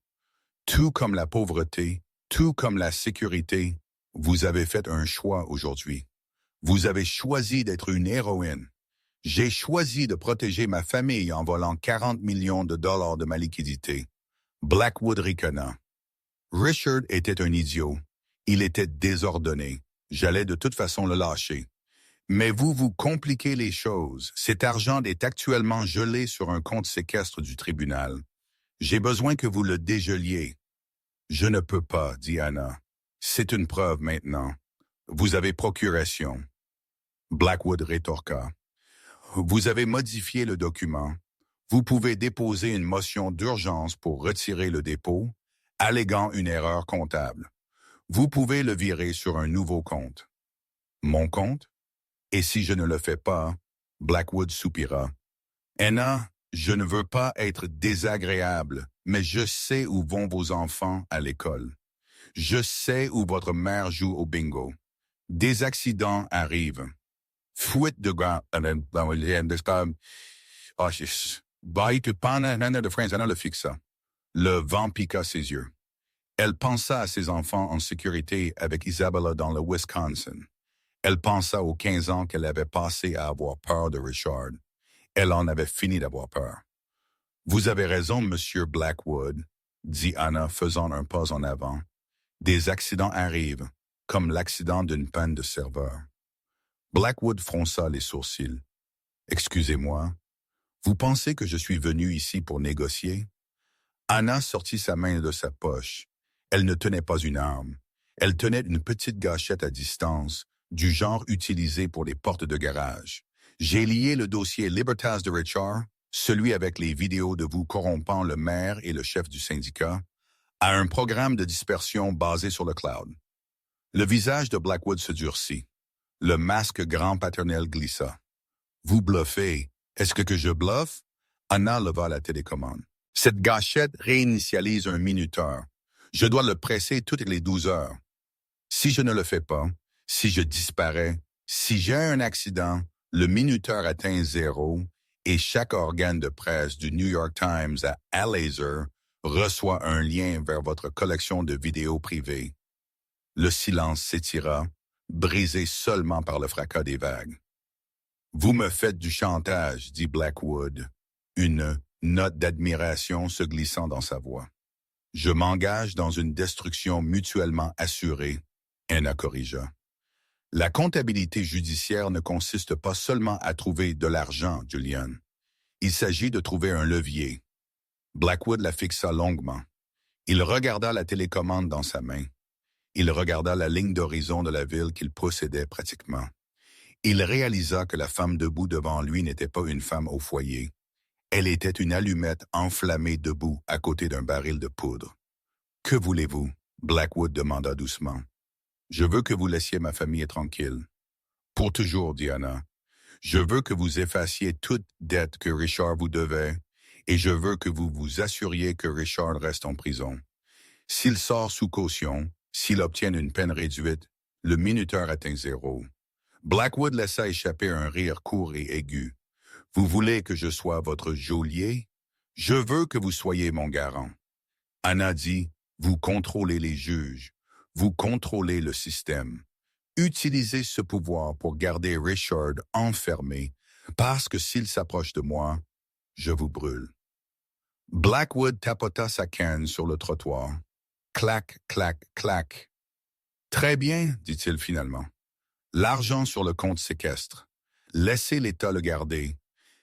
Tout comme la pauvreté, tout comme la sécurité, vous avez fait un choix aujourd'hui. Vous avez choisi d'être une héroïne. J'ai choisi de protéger ma famille en volant 40 millions de dollars de ma liquidité. Blackwood ricana. Richard était un idiot. Il était désordonné. J'allais de toute façon le lâcher. Mais vous compliquez les choses. Cet argent est actuellement gelé sur un compte séquestre du tribunal. J'ai besoin que vous le dégeliez. Je ne peux pas, dit Anna. C'est une preuve maintenant. Vous avez procuration. Blackwood rétorqua. Vous avez modifié le document. Vous pouvez déposer une motion d'urgence pour retirer le dépôt, alléguant une erreur comptable. Vous pouvez le virer sur un nouveau compte. Mon compte? Et si je ne le fais pas, Blackwood soupira. Anna, je ne veux pas être désagréable, mais je sais où vont vos enfants à l'école. Je sais où votre mère joue au bingo. Des accidents arrivent. fuite de grand, de France, Anna le fixa. Le vent piqua ses yeux. Elle pensa à ses enfants en sécurité avec Isabella dans le Wisconsin. Elle pensa aux 15 ans qu'elle avait passés à avoir peur de Richard. Elle en avait fini d'avoir peur. Vous avez raison, Monsieur Blackwood, dit Anna, faisant un pas en avant. Des accidents arrivent, comme l'accident d'une panne de serveur. Blackwood fronça les sourcils. Excusez-moi, vous pensez que je suis venu ici pour négocier? Anna sortit sa main de sa poche. Elle ne tenait pas une arme. Elle tenait une petite gâchette à distance, du genre utilisé pour les portes de garage. J'ai lié le dossier Libertas de Richard, celui avec les vidéos de vous corrompant le maire et le chef du syndicat, à un programme de dispersion basé sur le cloud. Le visage de Blackwood se durcit. Le masque grand paternel glissa. Vous bluffez. Est-ce que je bluffe? Anna leva la télécommande. Cette gâchette réinitialise un minuteur. Je dois le presser toutes les 12 heures. Si je ne le fais pas, si je disparais, si j'ai un accident, le minuteur atteint 0 et chaque organe de presse du New York Times à laser reçoit un lien vers votre collection de vidéos privées. Le silence s'étira, brisé seulement par le fracas des vagues. Vous me faites du chantage, dit Blackwood, une note d'admiration se glissant dans sa voix. Je m'engage dans une destruction mutuellement assurée, Anna corrigea. La comptabilité judiciaire ne consiste pas seulement à trouver de l'argent, Julian. Il s'agit de trouver un levier. Blackwood la fixa longuement. Il regarda la télécommande dans sa main. Il regarda la ligne d'horizon de la ville qu'il possédait pratiquement. Il réalisa que la femme debout devant lui n'était pas une femme au foyer. Elle était une allumette enflammée debout à côté d'un baril de poudre. « Que voulez-vous? » Blackwood demanda doucement. « Je veux que vous laissiez ma famille tranquille. »« Pour toujours, dit Anna. Je veux que vous effaciez toute dette que Richard vous devait et je veux que vous vous assuriez que Richard reste en prison. S'il sort sous caution, s'il obtient une peine réduite, le minuteur atteint 0. » Blackwood laissa échapper un rire court et aigu. « Vous voulez que je sois votre geôlier? Je veux que vous soyez mon garant. » Anna dit, « Vous contrôlez les juges, vous contrôlez le système. Utilisez ce pouvoir pour garder Richard enfermé, parce que s'il s'approche de moi, je vous brûle. » Blackwood tapota sa canne sur le trottoir. Clac, clac, clac. « Très bien, dit-il finalement. L'argent sur le compte séquestre. Laissez l'État le garder.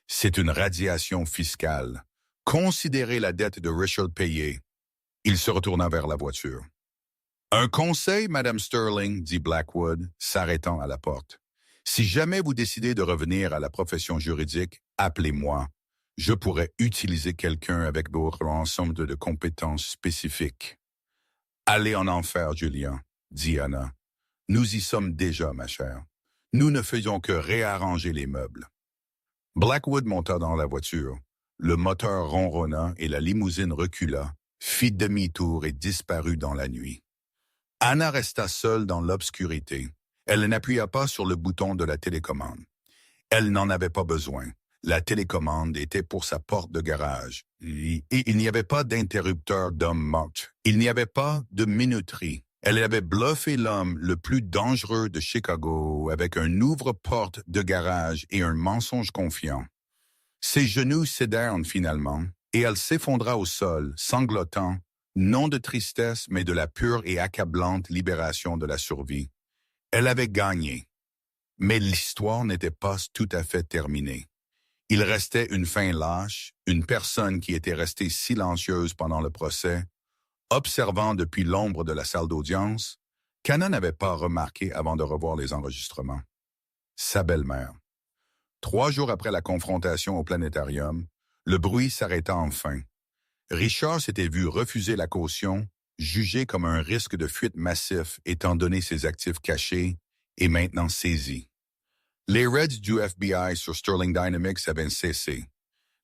C'est une radiation fiscale. Considérez la dette de Richard payée. » Il se retourna vers la voiture. « Un conseil, Madame Sterling, dit Blackwood, s'arrêtant à la porte. Si jamais vous décidez de revenir à la profession juridique, appelez-moi. Je pourrais utiliser quelqu'un avec votre ensemble de compétences spécifiques. »« Allez en enfer, Julien, dit Anna. Nous y sommes déjà, ma chère. Nous ne faisons que réarranger les meubles. » Blackwood monta dans la voiture. Le moteur ronronna et la limousine recula, fit demi-tour et disparut dans la nuit. Anna resta seule dans l'obscurité. Elle n'appuya pas sur le bouton de la télécommande. Elle n'en avait pas besoin. La télécommande était pour sa porte de garage. Et il n'y avait pas d'interrupteur d'homme mort. Il n'y avait pas de minuterie. Elle avait bluffé l'homme le plus dangereux de Chicago avec un ouvre-porte de garage et un mensonge confiant. Ses genoux cédèrent finalement, et elle s'effondra au sol, sanglotant, non de tristesse, mais de la pure et accablante libération de la survie. Elle avait gagné. Mais l'histoire n'était pas tout à fait terminée. Il restait une fin lâche, une personne qui était restée silencieuse pendant le procès, observant depuis l'ombre de la salle d'audience, qu'Anna n'avait pas remarqué avant de revoir les enregistrements. Sa belle-mère. 3 jours après la confrontation au planétarium, le bruit s'arrêta enfin. Richard s'était vu refuser la caution, jugé comme un risque de fuite massif étant donné ses actifs cachés, et maintenant saisi. Les raids du FBI sur Sterling Dynamics avaient cessé.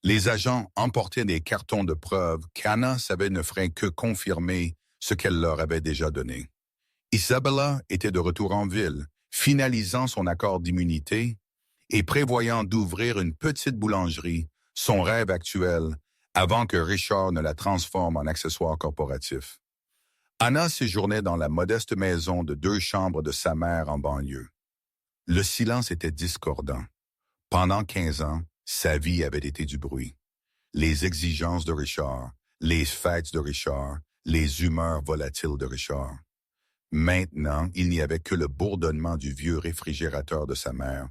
Les agents emportaient des cartons de preuves qu'Anna savait ne ferait que confirmer ce qu'elle leur avait déjà donné. Isabella était de retour en ville, finalisant son accord d'immunité, et prévoyant d'ouvrir une petite boulangerie, son rêve actuel, avant que Richard ne la transforme en accessoire corporatif. Anna séjournait dans la modeste maison de 2 chambres de sa mère en banlieue. Le silence était discordant. Pendant 15 ans, sa vie avait été du bruit. Les exigences de Richard, les fêtes de Richard, les humeurs volatiles de Richard. Maintenant, il n'y avait que le bourdonnement du vieux réfrigérateur de sa mère,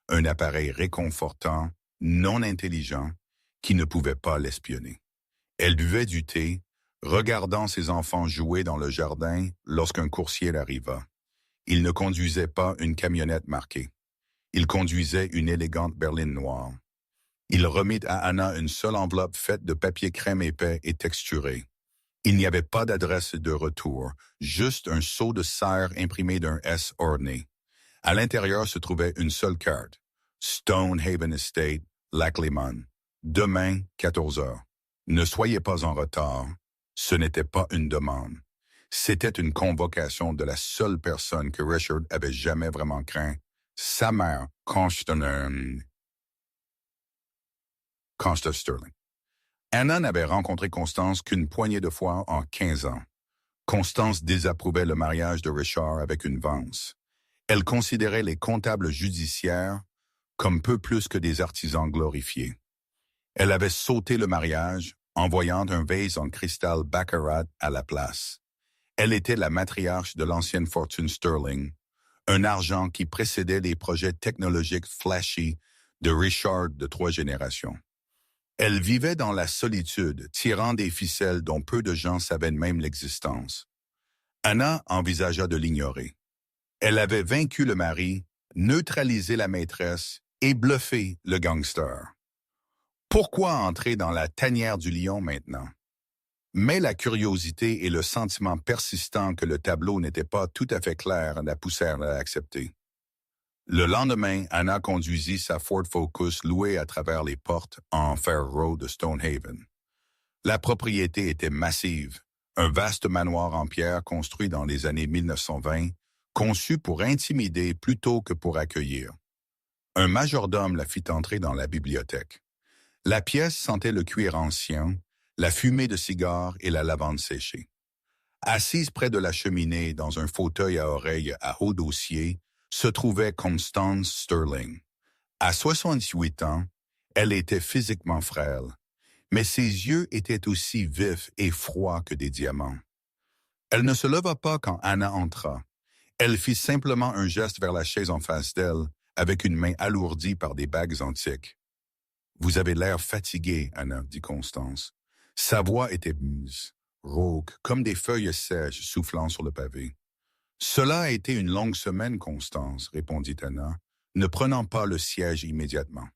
un appareil réconfortant, non intelligent, qui ne pouvait pas l'espionner. Elle buvait du thé, regardant ses enfants jouer dans le jardin lorsqu'un coursier arriva. Il ne conduisait pas une camionnette marquée. Il conduisait une élégante berline noire. Il remit à Anna une seule enveloppe faite de papier crème épais et texturé. Il n'y avait pas d'adresse de retour, juste un seau de serre imprimé d'un S orné. À l'intérieur se trouvait une seule carte. Stonehaven Estate, Lac Lemon. Demain, 14 heures. Ne soyez pas en retard. Ce n'était pas une demande. C'était une convocation de la seule personne que Richard avait jamais vraiment craint, sa mère, Constance Sterling. Anna n'avait rencontré Constance qu'une poignée de fois en 15 ans. Constance désapprouvait le mariage de Richard avec une Vance. Elle considérait les comptables judiciaires comme peu plus que des artisans glorifiés. Elle avait sauté le mariage, envoyant un vase en cristal baccarat à la place. Elle était la matriarche de l'ancienne fortune Sterling, un argent qui précédait les projets technologiques flashy de Richard de 3 générations. Elle vivait dans la solitude, tirant des ficelles dont peu de gens savaient même l'existence. Anna envisagea de l'ignorer. Elle avait vaincu le mari, neutralisé la maîtresse et bluffé le gangster. Pourquoi entrer dans la tanière du lion maintenant? Mais la curiosité et le sentiment persistant que le tableau n'était pas tout à fait clair la poussèrent à l'accepter. Le lendemain, Anna conduisit sa Ford Focus louée à travers les portes en Fair Road de Stonehaven. La propriété était massive, un vaste manoir en pierre construit dans les années 1920, conçu pour intimider plutôt que pour accueillir. Un majordome la fit entrer dans la bibliothèque. La pièce sentait le cuir ancien, la fumée de cigares et la lavande séchée. Assise près de la cheminée dans un fauteuil à oreilles à haut dossier, se trouvait Constance Sterling. À 68 ans, elle était physiquement frêle, mais ses yeux étaient aussi vifs et froids que des diamants. Elle ne se leva pas quand Anna entra. Elle fit simplement un geste vers la chaise en face d'elle, avec une main alourdie par des bagues antiques. « Vous avez l'air fatiguée, Anna, » dit Constance. Sa voix était muse, rauque, comme des feuilles sèches soufflant sur le pavé. « Cela a été une longue semaine, Constance, » répondit Anna, ne prenant pas le siège immédiatement.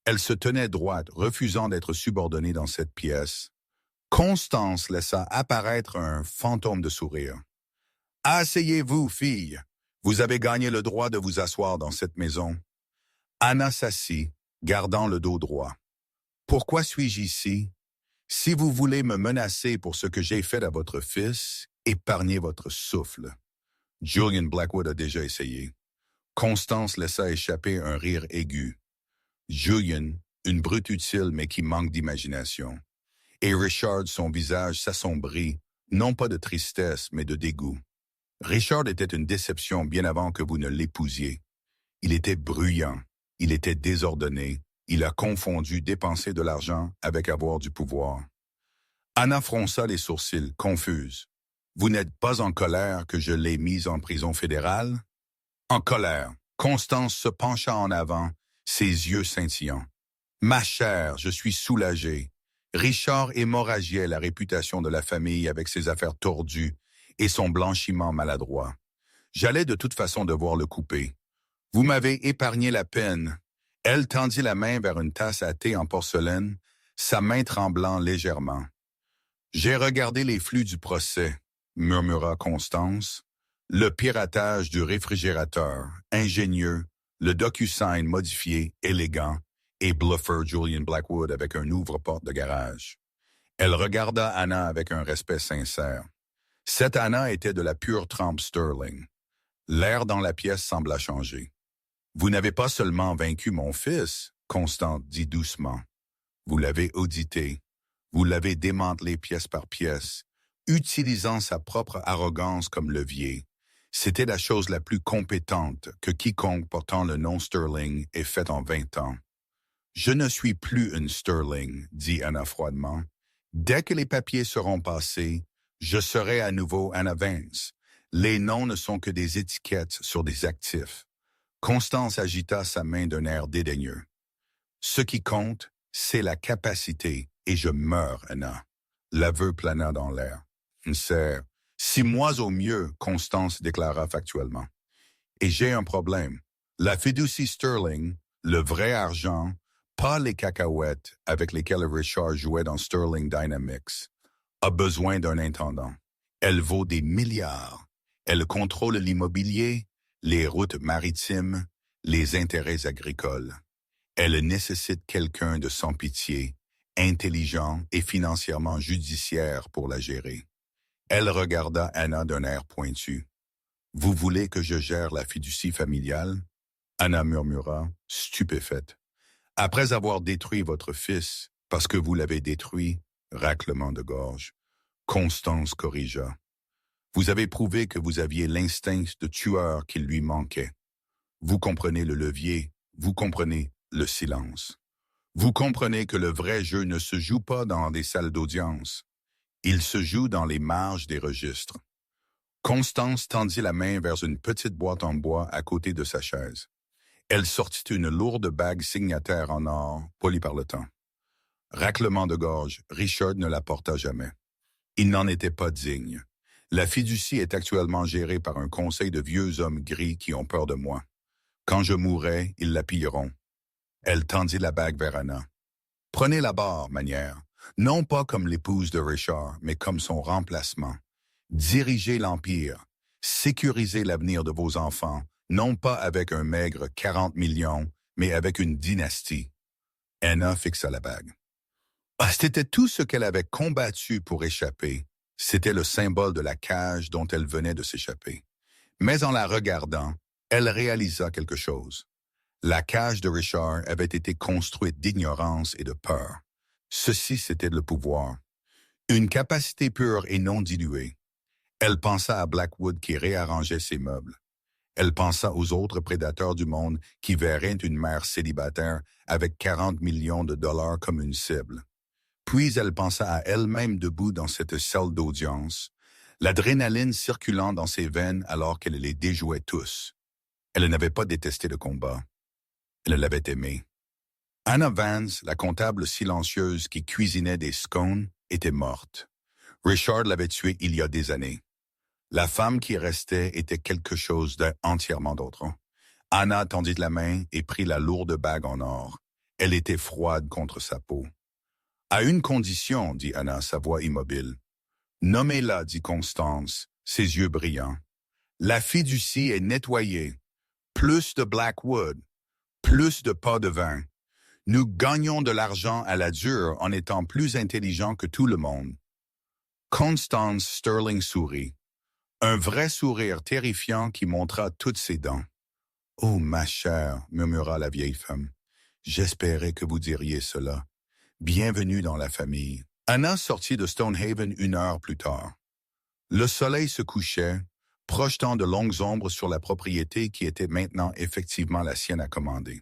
Elle se tenait droite, refusant d'être subordonnée dans cette pièce. Constance laissa apparaître un fantôme de sourire. « Asseyez-vous, fille. Vous avez gagné le droit de vous asseoir dans cette maison. » Anna s'assit, gardant le dos droit. « Pourquoi suis-je ici? Si vous voulez me menacer pour ce que j'ai fait à votre fils, épargnez votre souffle. » Julian Blackwood a déjà essayé. Constance laissa échapper un rire aigu. Julian, une brute utile mais qui manque d'imagination. Et Richard, son visage s'assombrit, non pas de tristesse mais de dégoût. Richard était une déception bien avant que vous ne l'épousiez. Il était bruyant, il était désordonné, il a confondu dépenser de l'argent avec avoir du pouvoir. Anna fronça les sourcils, confuse. « Vous n'êtes pas en colère que je l'ai mise en prison fédérale? » En colère, Constance se pencha en avant, ses yeux scintillants. « Ma chère, je suis soulagé. Richard hémorragiait la réputation de la famille avec ses affaires tordues et son blanchiment maladroit. J'allais de toute façon devoir le couper. Vous m'avez épargné la peine. » Elle tendit la main vers une tasse à thé en porcelaine, sa main tremblant légèrement. « J'ai regardé les flux du procès, » murmura Constance. Le piratage du réfrigérateur, ingénieux, le DocuSign modifié, élégant, et bluffer Julian Blackwood avec un ouvre-porte de garage. Elle regarda Anna avec un respect sincère. Cette Anna était de la pure trempe Sterling. L'air dans la pièce sembla changer. Vous n'avez pas seulement vaincu mon fils, Constant dit doucement. Vous l'avez audité. Vous l'avez démantelé pièce par pièce, utilisant sa propre arrogance comme levier. C'était la chose la plus compétente que quiconque portant le nom Sterling ait fait en 20 ans. Je ne suis plus une Sterling, dit Anna froidement. Dès que les papiers seront passés, je serai à nouveau Anna Vance. Les noms ne sont que des étiquettes sur des actifs. Constance agita sa main d'un air dédaigneux. Ce qui compte, c'est la capacité, et je meurs, Anna. L'aveu plana dans l'air. C'est 6 mois au mieux, Constance déclara factuellement. Et j'ai un problème. La fiducie Sterling, le vrai argent, pas les cacahuètes avec lesquelles Richard jouait dans Sterling Dynamics, a besoin d'un intendant. Elle vaut des milliards. Elle contrôle l'immobilier, les routes maritimes, les intérêts agricoles. Elle nécessite quelqu'un de sans pitié, intelligent et financièrement judiciaire pour la gérer. Elle regarda Anna d'un air pointu. « Vous voulez que je gère la fiducie familiale? » Anna murmura, stupéfaite. « Après avoir détruit votre fils, parce que vous l'avez détruit, raclement de gorge. » Constance corrigea. « Vous avez prouvé que vous aviez l'instinct de tueur qu'il lui manquait. Vous comprenez le levier, vous comprenez le silence. Vous comprenez que le vrai jeu ne se joue pas dans des salles d'audience. Il se joue dans les marges des registres. » Constance tendit la main vers une petite boîte en bois à côté de sa chaise. Elle sortit une lourde bague signataire en or, polie par le temps. Raclement de gorge, Richard ne la porta jamais. Il n'en était pas digne. La fiducie est actuellement gérée par un conseil de vieux hommes gris qui ont peur de moi. Quand je mourrai, ils la pilleront. Elle tendit la bague vers Anna. « Prenez la barre, manière, non pas comme l'épouse de Richard, mais comme son remplacement. Dirigez l'Empire, sécurisez l'avenir de vos enfants, non pas avec un maigre 40 millions, mais avec une dynastie. » Anna fixa la bague. C'était tout ce qu'elle avait combattu pour échapper. C'était le symbole de la cage dont elle venait de s'échapper. Mais en la regardant, elle réalisa quelque chose. La cage de Richard avait été construite d'ignorance et de peur. Ceci, c'était le pouvoir. Une capacité pure et non diluée. Elle pensa à Blackwood qui réarrangeait ses meubles. Elle pensa aux autres prédateurs du monde qui verraient une mère célibataire avec 40 millions de dollars comme une cible. Puis elle pensa à elle-même debout dans cette salle d'audience, l'adrénaline circulant dans ses veines alors qu'elle les déjouait tous. Elle n'avait pas détesté le combat. Elle l'avait aimé. Anna Vance, la comptable silencieuse qui cuisinait des scones, était morte. Richard l'avait tuée il y a des années. La femme qui restait était quelque chose d'entièrement d'autre. Anna tendit la main et prit la lourde bague en or. Elle était froide contre sa peau. « À une condition, dit Anna, sa voix immobile. « Nommez-la, dit Constance, ses yeux brillants. La fiducie est nettoyée. Plus de Blackwood, plus de pas de vin. Nous gagnons de l'argent à la dure en étant plus intelligents que tout le monde. » Constance Sterling sourit. Un vrai sourire terrifiant qui montra toutes ses dents. « Oh, ma chère, murmura la vieille femme, j'espérais que vous diriez cela. Bienvenue dans la famille. » Anna sortit de Stonehaven 1 heure plus tard. Le soleil se couchait, projetant de longues ombres sur la propriété qui était maintenant effectivement la sienne à commander.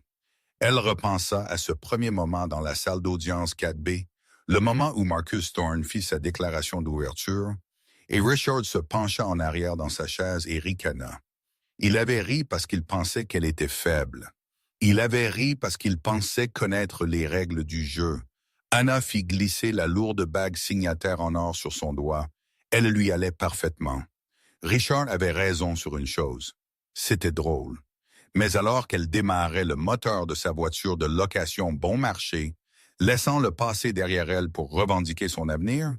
Elle repensa à ce premier moment dans la salle d'audience 4B, le moment où Marcus Thorne fit sa déclaration d'ouverture, et Richard se pencha en arrière dans sa chaise et ricana. Il avait ri parce qu'il pensait qu'elle était faible. Il avait ri parce qu'il pensait connaître les règles du jeu. Anna fit glisser la lourde bague signataire en or sur son doigt. Elle lui allait parfaitement. Richard avait raison sur une chose. C'était drôle. Mais alors qu'elle démarrait le moteur de sa voiture de location bon marché, laissant le passé derrière elle pour revendiquer son avenir,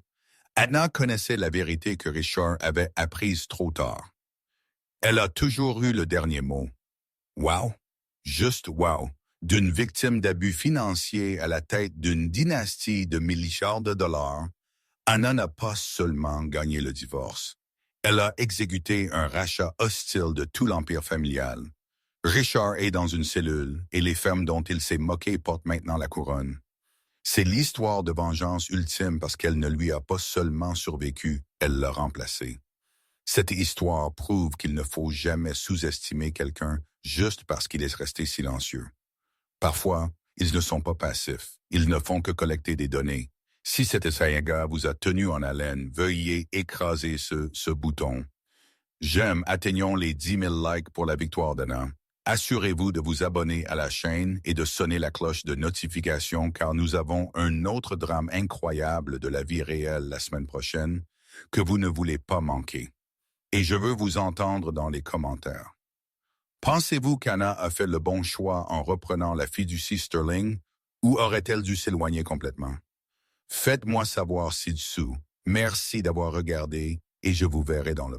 Anna connaissait la vérité que Richard avait apprise trop tard. Elle a toujours eu le dernier mot. Wow, juste wow, d'une victime d'abus financiers à la tête d'une dynastie de milliards de dollars, Anna n'a pas seulement gagné le divorce. Elle a exécuté un rachat hostile de tout l'empire familial. Richard est dans une cellule et les femmes dont il s'est moqué portent maintenant la couronne. C'est l'histoire de vengeance ultime parce qu'elle ne lui a pas seulement survécu, elle l'a remplacé. Cette histoire prouve qu'il ne faut jamais sous-estimer quelqu'un juste parce qu'il est resté silencieux. Parfois, ils ne sont pas passifs, ils ne font que collecter des données. Si cet saga vous a tenu en haleine, veuillez écraser ce bouton. J'aime, atteignons les 10 000 likes pour la victoire d'Anna. Assurez-vous de vous abonner à la chaîne et de sonner la cloche de notification car nous avons un autre drame incroyable de la vie réelle la semaine prochaine que vous ne voulez pas manquer. Et je veux vous entendre dans les commentaires. Pensez-vous qu'Anna a fait le bon choix en reprenant la fiducie Sterling ou aurait-elle dû s'éloigner complètement? Faites-moi savoir ci-dessous. Merci d'avoir regardé et je vous verrai dans le